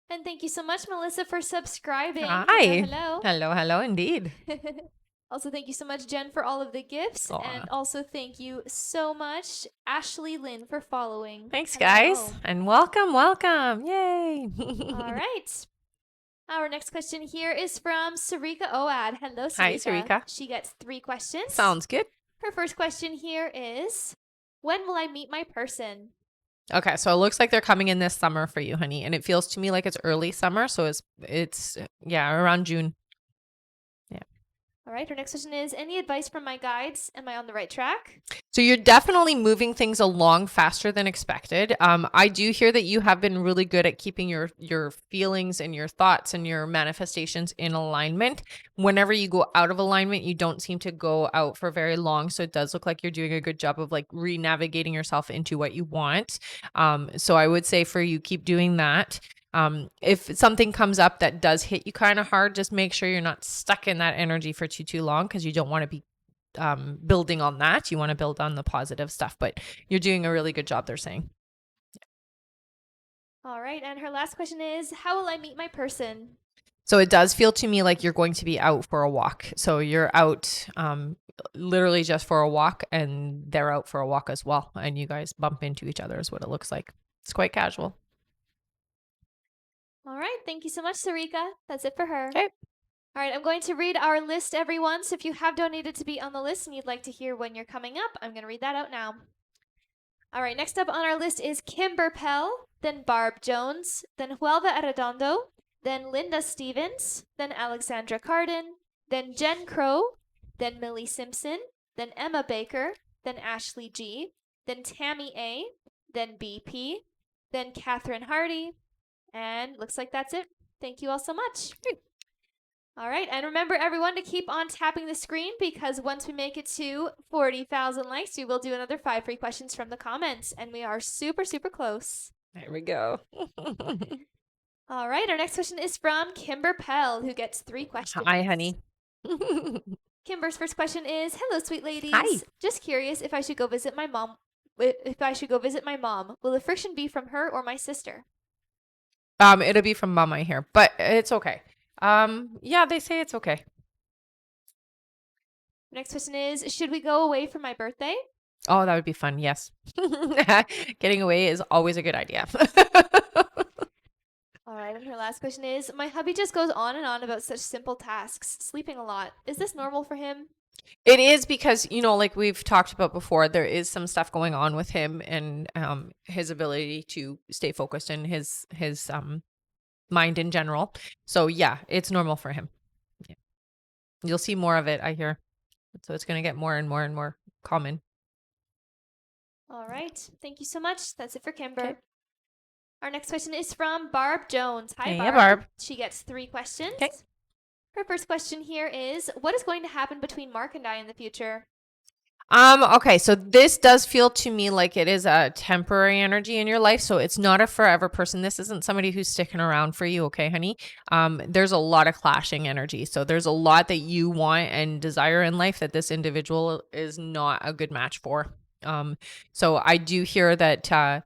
And thank you so much, Melissa, for subscribing. Hi. Hello. Hello, indeed. Also, thank you so much, Jen, for all of the gifts. Aw. And also, thank you so much, Ashley Lynn, for following. Thanks, Hello. guys. And welcome. Yay. All right. Our next question here is from Sarika Oad. Hello, Sarika. Hi, Sarika. She gets 3 questions. Sounds good. Her first question here is, when will I meet my person? Okay, so it looks like they're coming in this summer for you, honey, and it feels to me like it's early summer, so it's around June. All right. Her next question is, any advice from my guides? Am I on the right track? So you're definitely moving things along faster than expected. I do hear that you have been really good at keeping your feelings and your thoughts and your manifestations in alignment. Whenever you go out of alignment, you don't seem to go out for very long. So it does look like you're doing a good job of like re-navigating yourself into what you want. So I would say for you, keep doing that. If something comes up that does hit you kind of hard, just make sure you're not stuck in that energy for too long, because you don't want to be building on that. You want to build on the positive stuff, but you're doing a really good job, they're saying. All right. And her last question is, how will I meet my person? So it does feel to me like you're going to be out for a walk. So you're out literally just for a walk, and they're out for a walk as well. And you guys bump into each other is what it looks like. It's quite casual. All right. Thank you so much, Sarika. That's it for her. Okay. All right. I'm going to read our list, everyone. So if you have donated to be on the list and you'd like to hear when you're coming up, I'm going to read that out now. All right, next up on our list is Kimber Pell, then Barb Jones, then Huelva Arredondo, then Linda Stevens, then Alexandra Carden, then Jen Crow, then Millie Simpson, then Emma Baker, then Ashley G, then Tammy A, then BP, then Catherine Hardy, and looks like that's it. Thank you all so much. All right, and remember everyone to keep on tapping the screen because once we make it to 40,000 likes, we will do another 5 free questions from the comments, and we are super, super close. There we go. All right, our next question is from Kimber Pell, who gets 3 questions. Hi, honey. Kimber's first question is, "Hello, sweet ladies. Hi. Just curious if I should go visit my mom. If I should go visit my mom, will the friction be from her or my sister?" It'll be from mom, I hear, but it's okay. Yeah, they say it's okay. Next question is, "Should we go away for my birthday?" Oh, that would be fun. Yes. Getting away is always a good idea. All right, and her last question is, "My hubby just goes on and on about such simple tasks, sleeping a lot. Is this normal for him?" It is because, like we've talked about before, there is some stuff going on with him and his ability to stay focused in his mind in general. So yeah, it's normal for him. Yeah. You'll see more of it, I hear. So it's going to get more and more and more common. All right, thank you so much. That's it for Kimber. Okay. Our next question is from Barb Jones. Hi, Hey, Barb. Barb. She gets 3 questions. Okay. Her first question here is, "What is going to happen between Mark and I in the future?" Okay, so this does feel to me like it is a temporary energy in your life. So it's not a forever person. This isn't somebody who's sticking around for you, okay, honey? There's a lot of clashing energy. So there's a lot that you want and desire in life that this individual is not a good match for. So I do hear that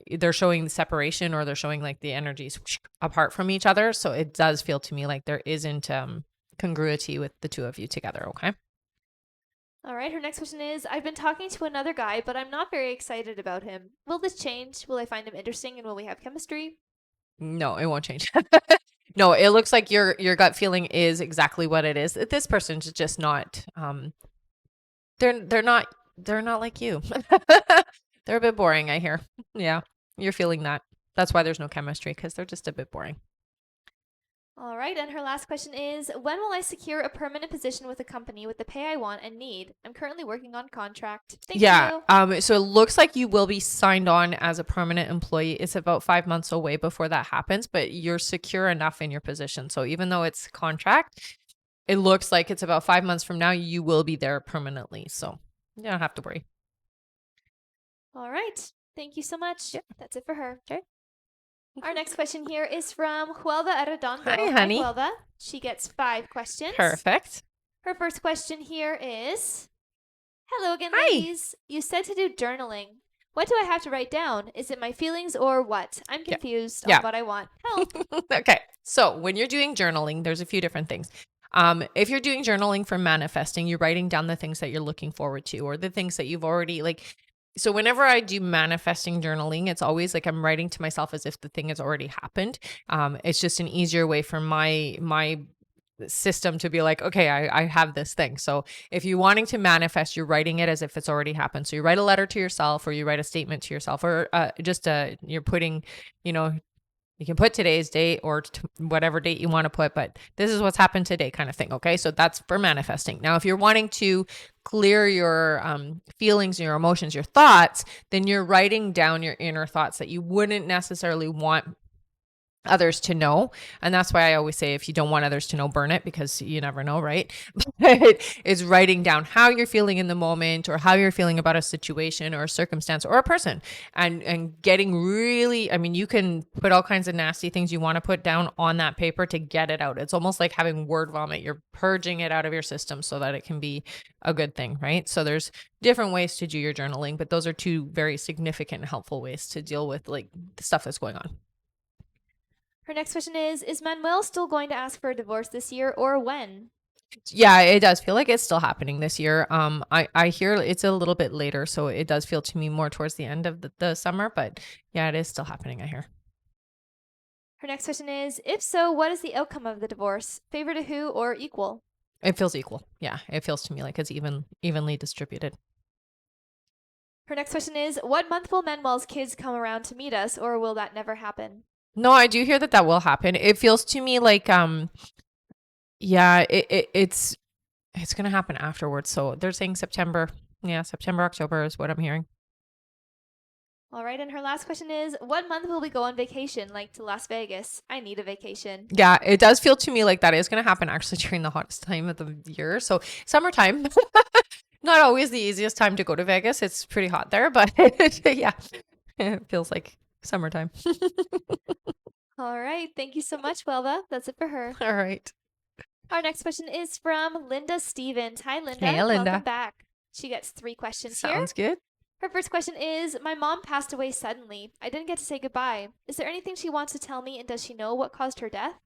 they're showing the separation or they're showing like the energies apart from each other. So it does feel to me like there isn't congruity with the two of you together, okay? All right, her next question is, "I've been talking to another guy, but I'm not very excited about him. Will this change? Will I find him interesting and will we have chemistry?" No, it won't change. No, it looks like your gut feeling is exactly what it is. This person's just not they're not like you. They're a bit boring, I hear. Yeah, you're feeling that. That's why there's no chemistry, because they're just a bit boring. All right, and her last question is, "When will I secure a permanent position with a company with the pay I want and need? I'm currently working on contract." Thank you. So it looks like you will be signed on as a permanent employee. It's about 5 months away before that happens, but you're secure enough in your position. So even though it's contract, it looks like it's about 5 months from now, you will be there permanently. So you don't have to worry. All right, thank you so much. Yep. That's it for her. Okay. Our next question here is from Huelva Arredondo. Hi, honey. Hi, Huelva. She gets 5 questions. Perfect. Her first question here is, "Hello again, Hi. ladies. You said to do journaling. What do I have to write down? Is it my feelings or what? I'm confused Yeah. on what I want. Help." Okay. So when you're doing journaling, there's a few different things. If you're doing journaling for manifesting, you're writing down the things that you're looking forward to or the things that you've already so whenever I do manifesting journaling, it's always like I'm writing to myself as if the thing has already happened. It's just an easier way for my system to be like, okay, I have this thing. So if you're wanting to manifest, you're writing it as if it's already happened. So you write a letter to yourself or you write a statement to yourself or you're putting, you can put today's date or whatever date you want to put, but this is what's happened today kind of thing. Okay. So that's for manifesting. Now, if you're wanting to clear your feelings, your emotions, your thoughts, then you're writing down your inner thoughts that you wouldn't necessarily want others to know. And that's why I always say, if you don't want others to know, burn it, because you never know, right? But it's writing down how you're feeling in the moment or how you're feeling about a situation or a circumstance or a person and getting really, you can put all kinds of nasty things you want to put down on that paper to get it out. It's almost like having word vomit. You're purging it out of your system so that it can be a good thing, right? So there's different ways to do your journaling, but those are 2 very significant and helpful ways to deal with the stuff that's going on. Her next question is Manuel still going to ask for a divorce this year or when? Yeah, it does feel like it's still happening this year. I hear it's a little bit later, so it does feel to me more towards the end of the summer, but yeah, it is still happening, I hear. Her next question is, if so, what is the outcome of the divorce? Favor to who or equal? It feels equal. Yeah, it feels to me like it's evenly distributed. Her next question is, what month will Manuel's kids come around to meet us, or will that never happen? No, I do hear that will happen. It feels to me like yeah, it's gonna happen afterwards. So they're saying September. Yeah, September, October is what I'm hearing. All right, and her last question is, what month will we go on vacation, like to Las Vegas? I need a vacation. Yeah, it does feel to me like that is gonna happen actually during the hottest time of the year. So summertime. Not always the easiest time to go to Vegas. It's pretty hot there, but yeah, it feels like summertime. All right, thank you so much, Welva. That's it for her. All right. Our next question is from Linda Stevens. Hi, Linda. Hey, Linda. Welcome back. She gets 3 questions here. Sounds good. Her first question is, my mom passed away suddenly. I didn't get to say goodbye. Is there anything she wants to tell me, and does she know what caused her death?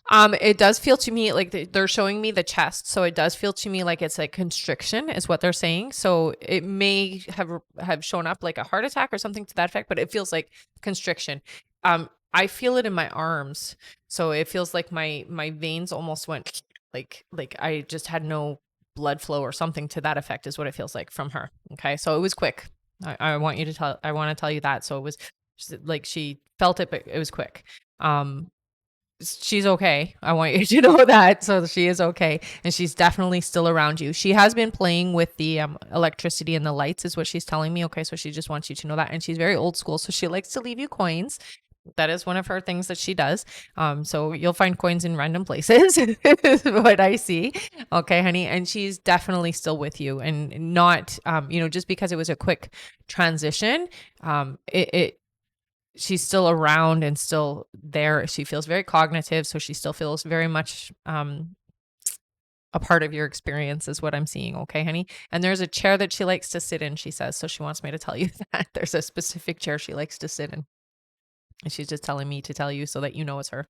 It does feel to me like they're showing me the chest, so it does feel to me like it's like constriction is what they're saying. So it may have shown up like a heart attack or something to that effect, but it feels like constriction. I feel it in my arms, so it feels like my veins almost went like I just had no blood flow or something to that effect is what it feels like from her. Okay, so it was quick. I want to tell you that. So it was like she felt it, but it was quick. She's okay. I want you to know that. So she is okay. And she's definitely still around you. She has been playing with the electricity and the lights is what she's telling me. Okay. So she just wants you to know that. And she's very old school. So she likes to leave you coins. That is one of her things that she does. So you'll find coins in random places is what I see. Okay, honey. And she's definitely still with you and not, just because it was a quick transition, she's still around and still there. She feels very cognitive, so she still feels very much a part of your experience is what I'm seeing. Okay, honey. And there's a chair that she likes to sit in, she says. So she wants me to tell you that there's a specific chair she likes to sit in. And she's just telling me to tell you so that you know it's her.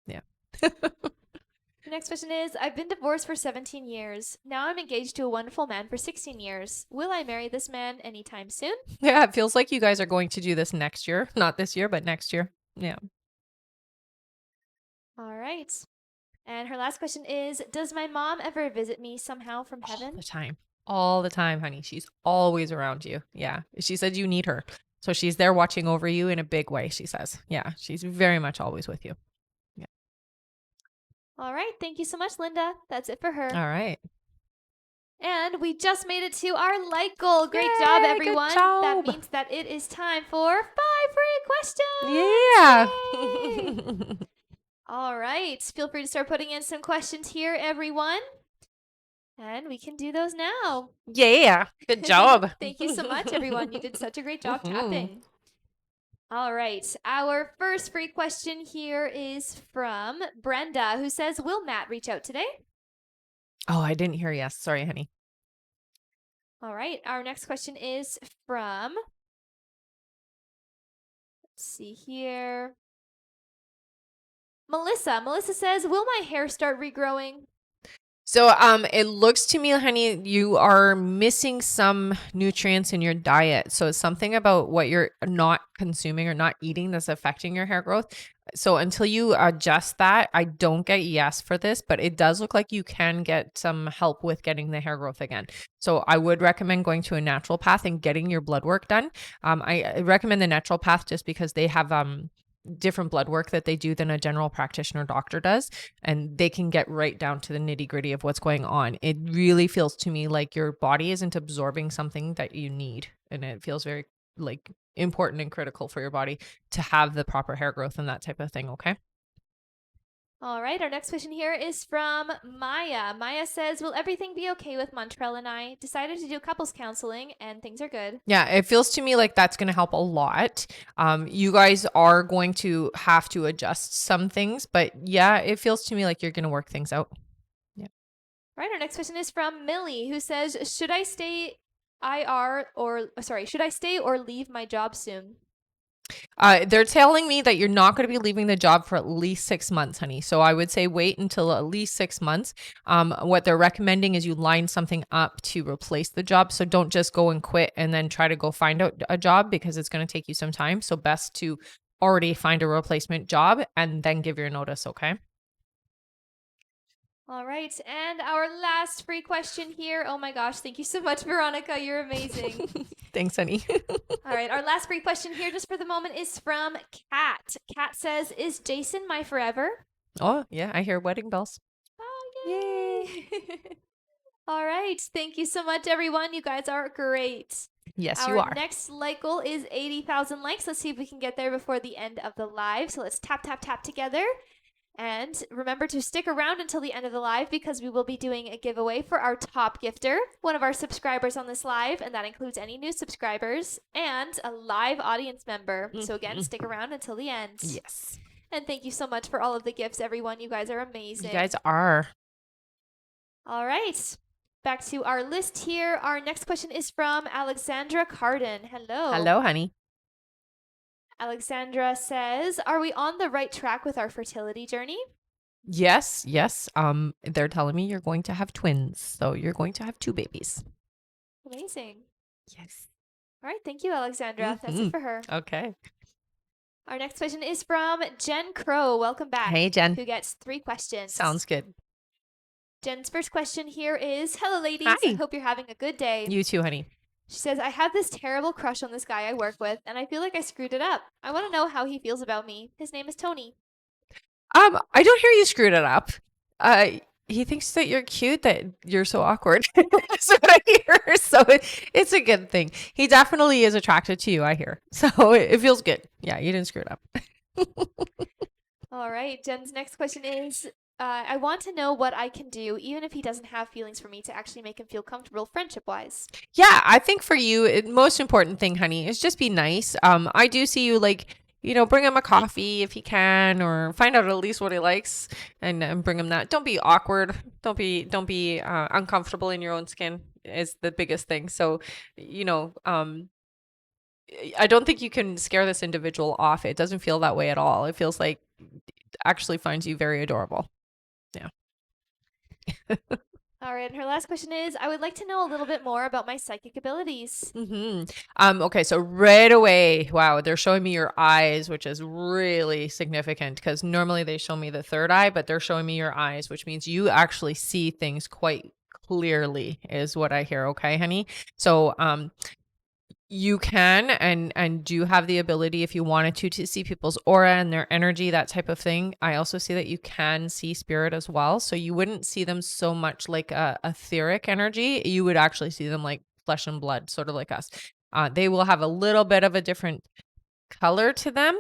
Yeah. The next question is, I've been divorced for 17 years. Now I'm engaged to a wonderful man for 16 years. Will I marry this man anytime soon? Yeah, it feels like you guys are going to do this next year. Not this year, but next year. Yeah. All right. And her last question is, does my mom ever visit me somehow from All heaven? the time. All the time, honey. She's always around you. Yeah. She said you need her. So she's there watching over you in a big way, she says. Yeah. She's very much always with you. Yeah. All right. Thank you so much, Linda. That's it for her. All right. And we just made it to our like goal. Great Yay, job, good everyone. job. That means that it is time for 5 free questions. Yeah. Yay. All right. Feel free to start putting in some questions here, everyone. And we can do those now. Yeah. Good job. Thank you so much, everyone. You did such a great job tapping. All right. Our first free question here is from Brenda, who says, will Matt reach out today? Oh, I didn't hear yes. Sorry, honey. All right. Our next question is from, let's see here, Melissa. Melissa says, will my hair start regrowing? So it looks to me, honey, you are missing some nutrients in your diet. So it's something about what you're not consuming or not eating that's affecting your hair growth. So until you adjust that, I don't get yes for this, but it does look like you can get some help with getting the hair growth again. So I would recommend going to a natural path and getting your blood work done. I recommend the natural path just because they have different blood work that they do than a general practitioner doctor does, and they can get right down to the nitty gritty of what's going on. It really feels to me like your body isn't absorbing something that you need, and it feels very like important and critical for your body to have the proper hair growth and that type of thing. Okay. All right, our next question here is from Maya. Maya says, will everything be okay with Montrell and I? Decided to do couples counseling and things are good. Yeah, it feels to me like that's going to help a lot. You guys are going to have to adjust some things, but yeah, it feels to me like you're going to work things out. Yeah. All right, our next question is from Millie, who says, should I stay or leave my job soon? They're telling me that you're not going to be leaving the job for at least 6 months, honey. So I would say wait until at least 6 months. What they're recommending is you line something up to replace the job. So don't just go and quit and then try to go find out a job because it's going to take you some time. So best to already find a replacement job and then give your notice, okay? All right, and our last free question here. Oh my gosh, thank you so much, Veronica. You're amazing. Thanks, honey. All right, our last free question here just for the moment is from Kat. Kat says, is Jason my forever? Oh, yeah, I hear wedding bells. Oh, yay. All right, thank you so much, everyone. You guys are great. Yes, Our you are. next like goal is 80,000 likes. Let's see if we can get there before the end of the live. So let's tap, tap, tap together. And remember to stick around until the end of the live because we will be doing a giveaway for our top gifter, one of our subscribers on this live, and that includes any new subscribers and a live audience member. So again, stick around until the end. Yes. And thank you so much for all of the gifts, everyone. You guys are amazing. You guys are. All right. Back to our list here. Our next question is from Alexandra Carden. Hello. Hello, honey. Alexandra says, are we on the right track with our fertility journey? Yes. They're telling me you're going to have twins. So you're going to have 2 babies. Amazing. Yes. All right. Thank you, Alexandra. That's it for her. Okay. Our next question is from Jen Crow. Welcome back. Hey, Jen. Who gets 3 questions. Sounds good. Jen's first question here is, hello, ladies. Hi. I hope you're having a good day. You too, honey. She says, I have this terrible crush on this guy I work with, and I feel like I screwed it up. I want to know how he feels about me. His name is Tony. I don't hear you screwed it up. He thinks that you're cute, that you're so awkward. That's what I hear. So it's a good thing. He definitely is attracted to you, I hear. So it feels good. Yeah, you didn't screw it up. All right. Jen's next question is, I want to know what I can do, even if he doesn't have feelings for me, to actually make him feel comfortable friendship-wise. Yeah, I think for you, most important thing, honey, is just be nice. I do see you bring him a coffee if he can, or find out at least what he likes and bring him that. Don't be awkward. Don't be uncomfortable in your own skin is the biggest thing. So, I don't think you can scare this individual off. It doesn't feel that way at all. It feels like actually finds you very adorable. Yeah. All right. And her last question is, I would like to know a little bit more about my psychic abilities. Okay. So right away, wow, they're showing me your eyes, which is really significant because normally they show me the third eye, but they're showing me your eyes, which means you actually see things quite clearly is what I hear. Okay, honey. So, you can and do have the ability if you wanted to see people's aura and their energy, that type of thing. I also see that you can see spirit as well. So you wouldn't see them so much like a etheric energy. You would actually see them like flesh and blood, sort of like us. They will have a little bit of a different color to them,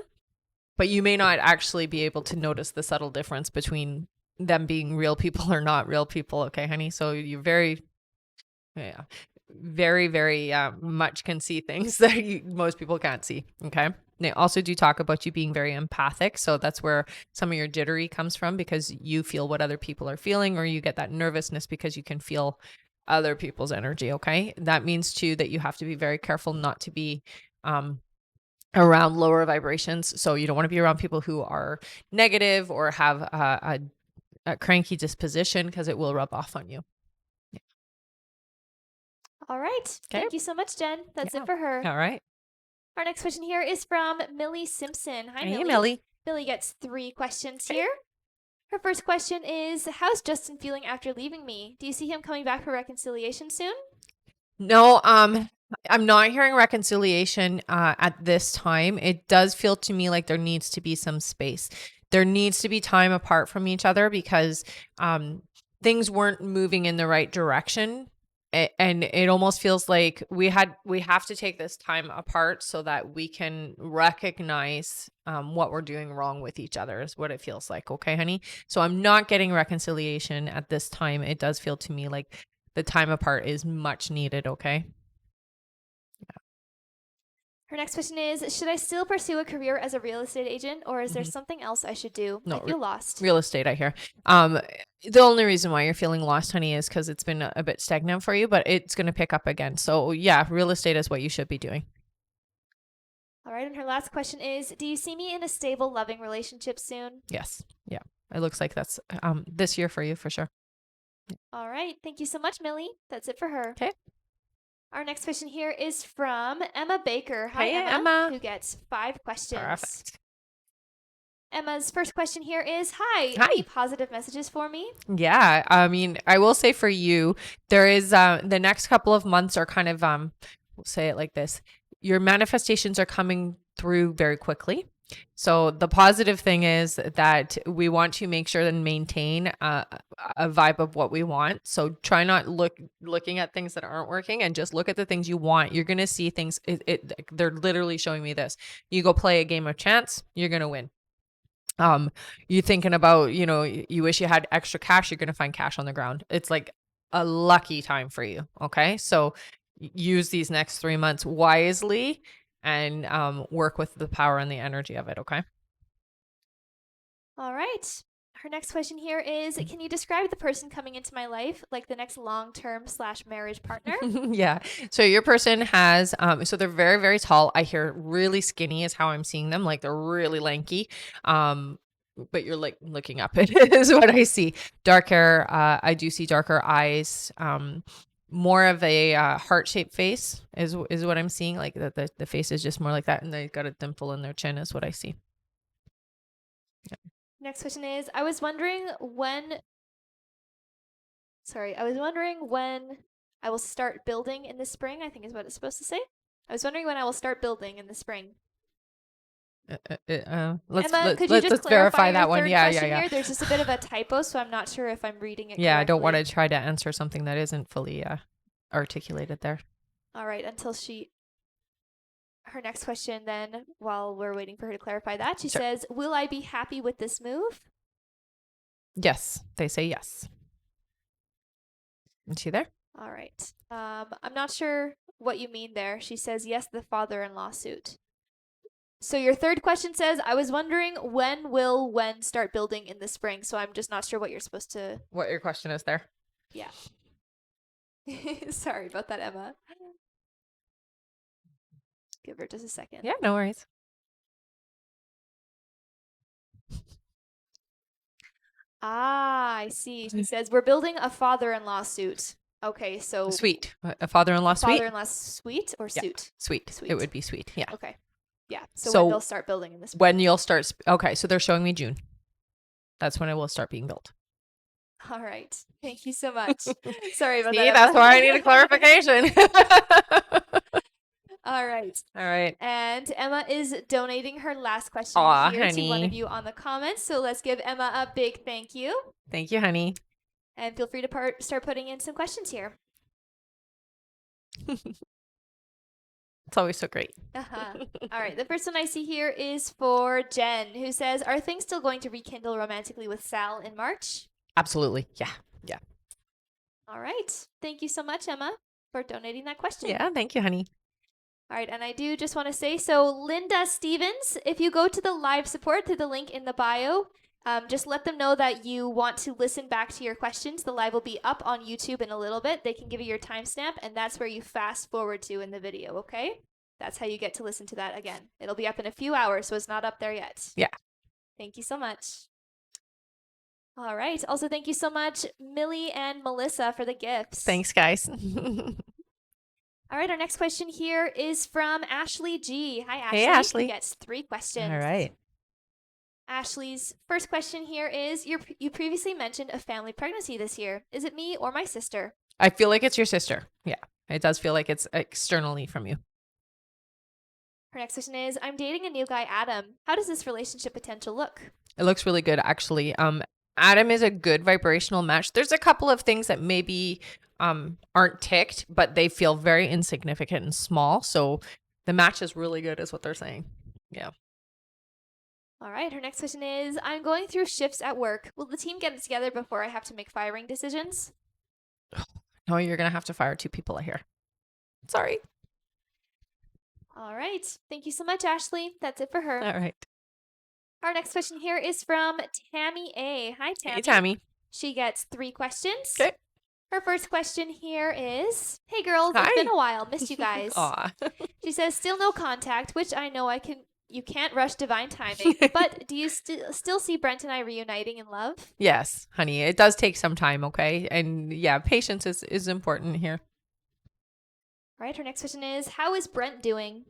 but you may not actually be able to notice the subtle difference between them being real people or not real people. Okay, honey. So you're very much can see things that most people can't see. Okay. They also do talk about you being very empathic. So that's where some of your jittery comes from, because you feel what other people are feeling, or you get that nervousness because you can feel other people's energy. Okay. That means too that you have to be very careful not to be around lower vibrations. So you don't want to be around people who are negative or have a cranky disposition, because it will rub off on you. All right. Thank you so much, Jen. That's it for her. All right. Our next question here is from Millie Simpson. Hi, Hey, Millie. Millie. Millie gets 3 questions here. Her first question is, how's Justin feeling after leaving me? Do you see him coming back for reconciliation soon? No, I'm not hearing reconciliation at this time. It does feel to me like there needs to be some space. There needs to be time apart from each other, because things weren't moving in the right direction. And it almost feels like we have to take this time apart so that we can recognize what we're doing wrong with each other, is what it feels like. Okay, honey? So I'm not getting reconciliation at this time. It does feel to me like the time apart is much needed. Okay. Her next question is, should I still pursue a career as a real estate agent, or is there something else I should do? No, I feel lost. Real estate, I hear. The only reason why you're feeling lost, honey, is because it's been a bit stagnant for you, but it's going to pick up again. So yeah, real estate is what you should be doing. All right. And her last question is, do you see me in a stable, loving relationship soon? Yes. Yeah. It looks like that's this year for you for sure. All right. Thank you so much, Millie. That's it for her. Okay. Our next question here is from Emma Baker. Hi, Hey, Emma, Emma. who gets 5 questions. Perfect. Emma's first question here is, hi. Hi. Any positive messages for me? Yeah. I mean, I will say for you, there is the next couple of months are kind of we'll say it like this. Your manifestations are coming through very quickly. So the positive thing is that we want to make sure and maintain a vibe of what we want. So try not looking at things that aren't working, and just look at the things you want. You're going to see things. They're literally showing me this. You go play a game of chance, you're going to win. You thinking about, you wish you had extra cash, you're going to find cash on the ground. It's like a lucky time for you. Okay. So use these next 3 months wisely, and work with the power and the energy of it. Okay. All right. Her next question here is, can you describe the person coming into my life, like the next long-term / marriage partner? Yeah. So your person has, so they're very, very tall. I hear really skinny is how I'm seeing them. Like they're really lanky. But you're like looking up, it is what I see. Dark hair. I do see darker eyes. More of a heart-shaped face is what I'm seeing. Like the face is just more like that, and they got a dimple in their chin is what I see. Next question is, I was wondering when I will start building in the spring, I think is what it's supposed to say. I was wondering when I will start building in the spring. Let's Emma, could you just let's clarify verify your that one. third Yeah. question here? There's just a bit of a typo, so I'm not sure if I'm reading it Yeah, I don't want correctly. to try to answer something that isn't fully articulated there. All right, her next question then, while we're waiting for her to clarify that, she Sure. says, will I be happy with this move? Yes, they say yes. Is she there? All right. I'm not sure what you mean there. She says, yes, the father-in-law suit. So your third question says, I was wondering when start building in the spring. So I'm just not sure what you're supposed to. What your question is there? Yeah. Sorry about that, Emma. Give her just a second. Yeah, no worries. Ah, I see. She says, we're building a father-in-law suit. Okay, so Suite. A father-in-law suite? father-in-law suite or Yeah. suit? Sweet. Sweet. It would be sweet. Yeah. Okay. Yeah. So So when they'll start building in the spring. when you'll start. Okay. So they're showing me June. That's when it will start being built. All right. Thank you so much. Sorry about See, that. that's Emma. why I need a clarification. All right. All right. And Emma is donating her last question Aw, here to one honey. of you on the comments. So let's give Emma a big thank you. Thank you, honey. And feel free to start putting in some questions here. It's always so great. All right. The first one I see here is for Jen, who says, are things still going to rekindle romantically with Sal in March? Absolutely. Yeah. Yeah. All right. Thank you so much, Emma, for donating that question. Yeah. Thank you, honey. All right, and I do just want to say, so Linda Stevens, if you go to the live support through the link in the bio, just let them know that you want to listen back to your questions. The live will be up on YouTube in a little bit. They can give you your timestamp, and that's where you fast forward to in the video, okay? That's how you get to listen to that again. It'll be up in a few hours, so it's not up there yet. Yeah. Thank you so much. All right. Also, thank you so much, Millie and Melissa, for the gifts. Thanks, guys. All right, our next question here is from Ashley G. Hi, Ashley. Hey, Ashley. Who gets 3 questions. All right. Ashley's first question here is, you previously mentioned a family pregnancy this year. Is it me or my sister? I feel like it's your sister. Yeah. It does feel like it's externally from you. Her next question is, I'm dating a new guy, Adam. How does this relationship potential look? It looks really good, actually. Adam is a good vibrational match. There's a couple of things that maybe aren't ticked, but they feel very insignificant and small. So the match is really good, is what they're saying. Yeah. All right. Her next question is, I'm going through shifts at work. Will the team get it together before I have to make firing decisions? No, you're going to have to fire 2 people, I hear. Sorry. All right. Thank you so much, Ashley. That's it for her. All right. Our next question here is from Tammy A. Hi, Tammy. Hey, Tammy. She gets 3 questions. Okay. Her first question here is, hey, girls. Hi. It's been a while. Missed you guys. Aw. She says, still no contact, which I know you can't rush divine timing, but do you still see Brent and I reuniting in love? Yes, honey. It does take some time, okay? And yeah, patience is important here. All right. Her next question is, how is Brent doing?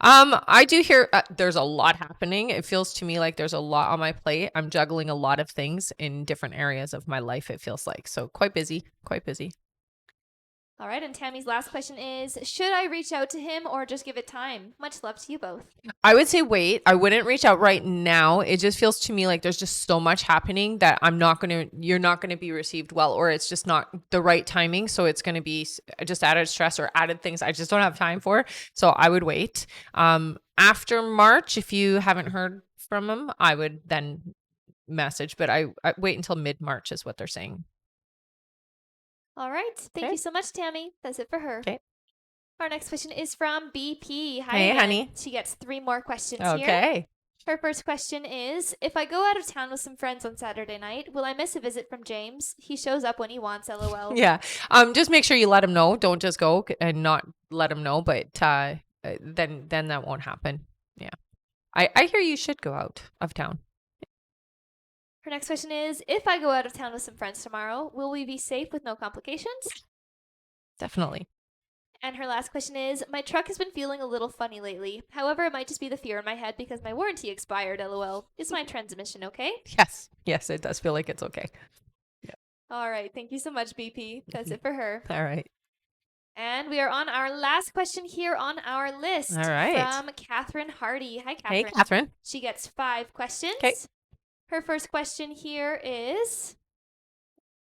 I do hear there's a lot happening. It feels to me like there's a lot on my plate. I'm juggling a lot of things in different areas of my life, it feels like. So quite busy, quite busy. All right, and Tammy's last question is, should I reach out to him or just give it time? Much love to you both. I would say wait. I wouldn't reach out right now. It just feels to me like there's just so much happening that you're not going to be received well, or it's just not the right timing. So it's going to be just added stress or added things I just don't have time for. So I would wait. After March, if you haven't heard from him, I would then message, but I wait until mid-March is what they're saying. All right. Thank Okay. you so much, Tammy. That's it for her. Okay. Our next question is from BP. Hi, Hey, again. honey. She gets 3 more questions here. Okay. Her first question is, if I go out of town with some friends on Saturday night, will I miss a visit from James? He shows up when he wants, lol. Yeah. Just make sure you let him know. Don't just go and not let him know, but then that won't happen. Yeah. I hear you should go out of town. Her next question is, if I go out of town with some friends tomorrow, will we be safe with no complications? Definitely. And her last question is, my truck has been feeling a little funny lately. However, it might just be the fear in my head because my warranty expired, lol. Is my transmission okay? Yes. Yes, it does feel like it's okay. All right. Thank you so much, BP. That's it for her. All right. And we are on our last question here on our list. All right. From Catherine Hardy. Hi, Catherine. Hey, Catherine. She gets 5 questions. Okay. Her first question here is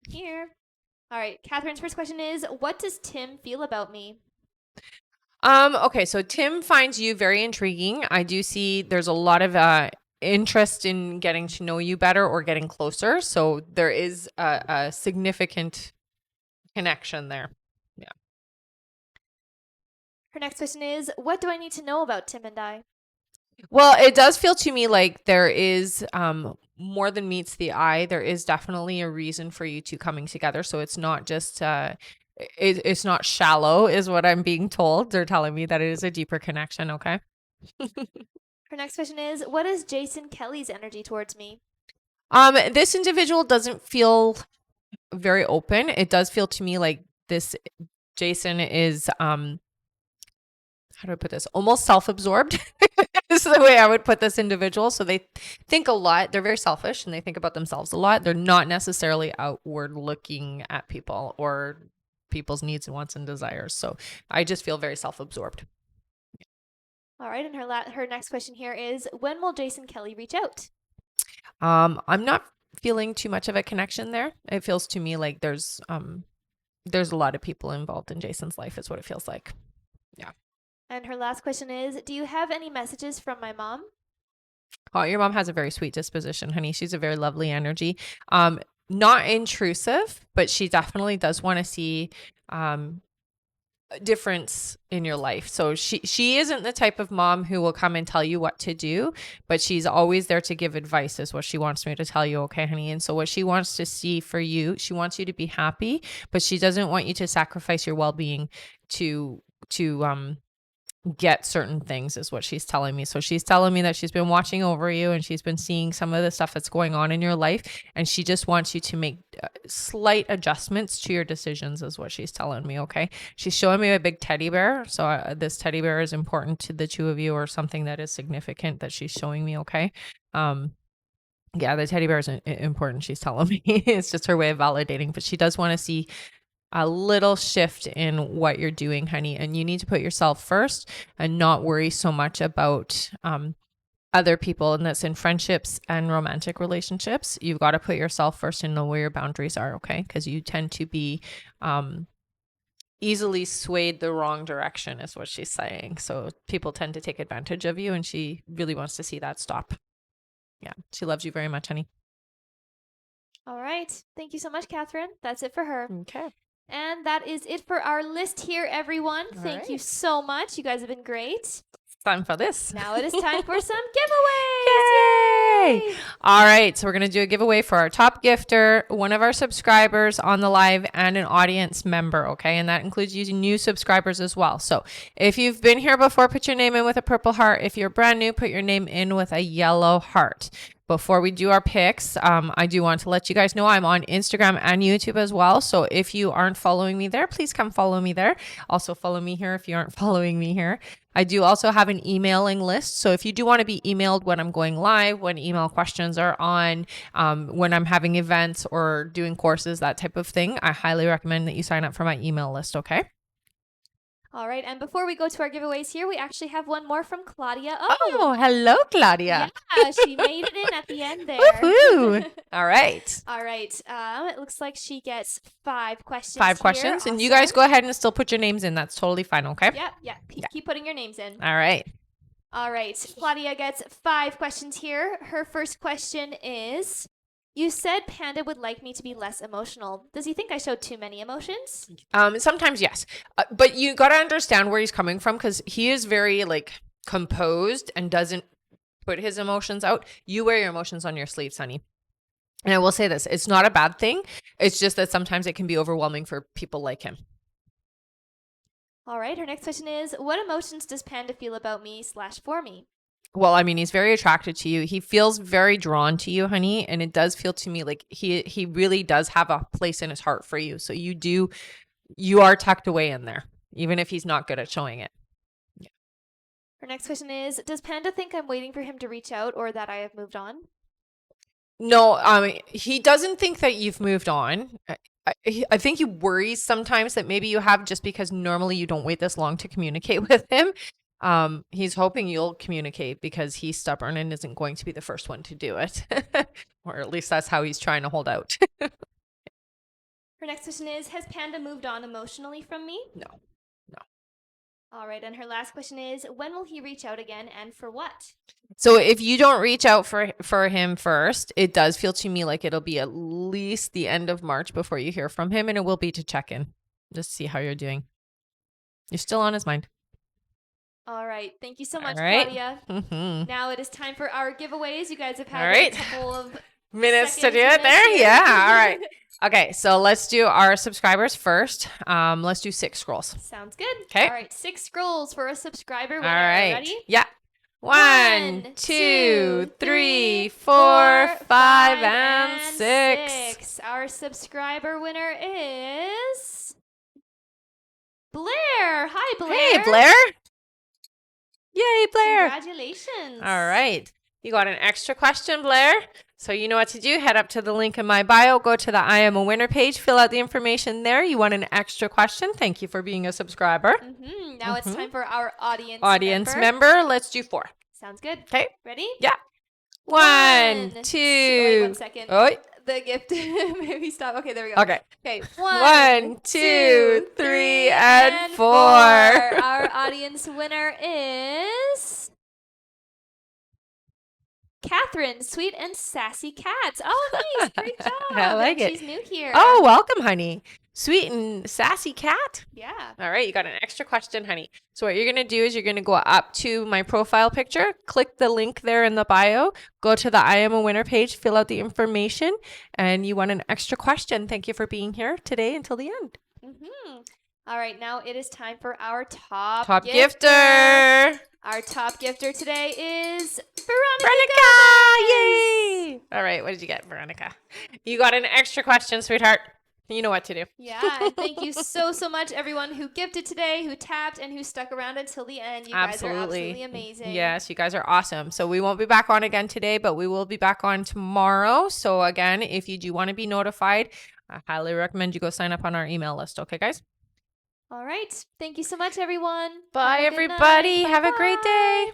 here. All right. Catherine's first question is, what does Tim feel about me? Okay, so Tim finds you very intriguing. I do see there's a lot of interest in getting to know you better or getting closer. So there is a significant connection there. Yeah. Her next question is, what do I need to know about Tim and I? Well, it does feel to me like there is more than meets the eye. There is definitely a reason for you two coming together. So it's not just it's not shallow, is what I'm being told. They're telling me that it is a deeper connection. Okay. Her next question is, what is Jason Kelly's energy towards me? This individual doesn't feel very open. It does feel to me like this Jason is how do I put this? Almost self-absorbed. This is the way I would put this individual. So they think a lot. They're very selfish and they think about themselves a lot. They're not necessarily outward looking at people or people's needs and wants and desires. So I just feel very self-absorbed. All right. And her next question here is, when will Jason Kelly reach out? I'm not feeling too much of a connection there. It feels to me like there's a lot of people involved in Jason's life is what it feels like. Yeah. And her last question is, do you have any messages from my mom? Oh, your mom has a very sweet disposition, honey. She's a very lovely energy. Not intrusive, but she definitely does want to see a difference in your life. So she isn't the type of mom who will come and tell you what to do, but she's always there to give advice is what she wants me to tell you, okay, honey? And so what she wants to see for you, she wants you to be happy, but she doesn't want you to sacrifice your well-being to get certain things is what she's telling me. So she's telling me that she's been watching over you and she's been seeing some of the stuff that's going on in your life. And she just wants you to make slight adjustments to your decisions is what she's telling me. Okay. She's showing me a big teddy bear. So this teddy bear is important to the two of you or something that is significant that she's showing me. Okay. Yeah, the teddy bear is important. She's telling me it's just her way of validating, but she does want to see a little shift in what you're doing, honey. And you need to put yourself first and not worry so much about other people. And that's in friendships and romantic relationships. You've got to put yourself first and know where your boundaries are, okay? Because you tend to be easily swayed the wrong direction is what she's saying. So people tend to take advantage of you and she really wants to see that stop. Yeah, she loves you very much, honey. All right. Thank you so much, Catherine. That's it for her. Okay. And that is it for our list here, everyone. Thank you so much. You guys have been great. Time for this. Now it is time for some giveaways. Yay! All right. So we're going to do a giveaway for our top gifter, one of our subscribers on the live, and an audience member. Okay. And that includes using new subscribers as well. So if you've been here before, put your name in with a purple heart. If you're brand new, put your name in with a yellow heart. before we do our picks, I do want to let you guys know I'm on Instagram and YouTube as well. So if you aren't following me there, please come follow me there. Also follow me here if you aren't following me here. I do also have an emailing list. So if you do want to be emailed when I'm going live, when email questions are on, when I'm having events or doing courses, that type of thing, I highly recommend that you sign up for my email list, okay? All right, and before we go to our giveaways here, we actually have one more from Claudia. Oh, hello, Claudia. Yeah, she made it in at the end there. Woohoo. All right. All right, it looks like she gets 5 questions. 5 questions, and you guys go ahead and still put your names in. That's totally fine, okay? Yeah. Keep putting your names in. All right. All right, Claudia gets 5 questions here. Her first question is, you said Panda would like me to be less emotional. Does he think I showed too many emotions? Sometimes, yes. But you got to understand where he's coming from, because he is very like composed and doesn't put his emotions out. You wear your emotions on your sleeves, honey. And I will say this, it's not a bad thing. It's just that sometimes it can be overwhelming for people like him. All right, her next question is, what emotions does Panda feel about me / for me? Well, I mean, he's very attracted to you. He feels very drawn to you, honey. And it does feel to me like he really does have a place in his heart for you. So you are tucked away in there, even if he's not good at showing it. Yeah. Her next question is, does Panda think I'm waiting for him to reach out or that I have moved on? No, he doesn't think that you've moved on. I think he worries sometimes that maybe you have, just because normally you don't wait this long to communicate with him. He's hoping you'll communicate because he's stubborn and isn't going to be the first one to do it. Or at least that's how he's trying to hold out. Her next question is, has Panda moved on emotionally from me? No. All right, and her last question is, when will he reach out again and for what? So if you don't reach out for him first, it does feel to me like it'll be at least the end of March before you hear from him, and it will be to check in, just see how you're doing. You're still on his mind. All right. Thank you so much, right. Claudia. Mm-hmm. Now it is time for our giveaways. You guys have had All right. a couple of minutes to do it there. Here. Yeah. All right. Okay. So let's do our subscribers first. Let's do 6 scrolls. Sounds good. Okay. All right. 6 scrolls for a subscriber winner. All right. Ready? Yeah. 1, 2, 3, 4, 5, and 6. Our subscriber winner is Blair. Hi, Blair. Hey, Blair. Yay, Blair. Congratulations. All right. You got an extra question, Blair. So you know what to do. Head up to the link in my bio. Go to the I Am a Winner page. Fill out the information there. You want an extra question. Thank you for being a subscriber. Now it's time for our audience member. Let's do 4. Sounds good. Okay. Ready? Yeah. 1, 2. Wait 1 second. Oh. The gift. Maybe stop. Okay, there we go. Okay. Okay. 1, 2, 3, and 4. Our audience winner is Catherine, Sweet and Sassy Cat. Oh, nice. Great job. I like it. She's new here. Oh, welcome, honey. Sweet and Sassy Cat. Yeah. All right. You got an extra question, honey. So what you're going to do is you're going to go up to my profile picture, click the link there in the bio, go to the I Am a Winner page, fill out the information, and you want an extra question. Thank you for being here today until the end. All right. Now it is time for our top gifter. Our top gifter today is Veronica. Yay! All right. What did you get, Veronica? You got an extra question, sweetheart. You know what to do. Yeah, and thank you so much, everyone who gifted today, who tapped, and who stuck around until the end. You guys are absolutely amazing. Yes, you guys are awesome. So we won't be back on again today, but we will be back on tomorrow. So again, if you do want to be notified, I highly recommend you go sign up on our email list. Okay, guys? All right. Thank you so much, everyone. Bye, everybody. Have a great day.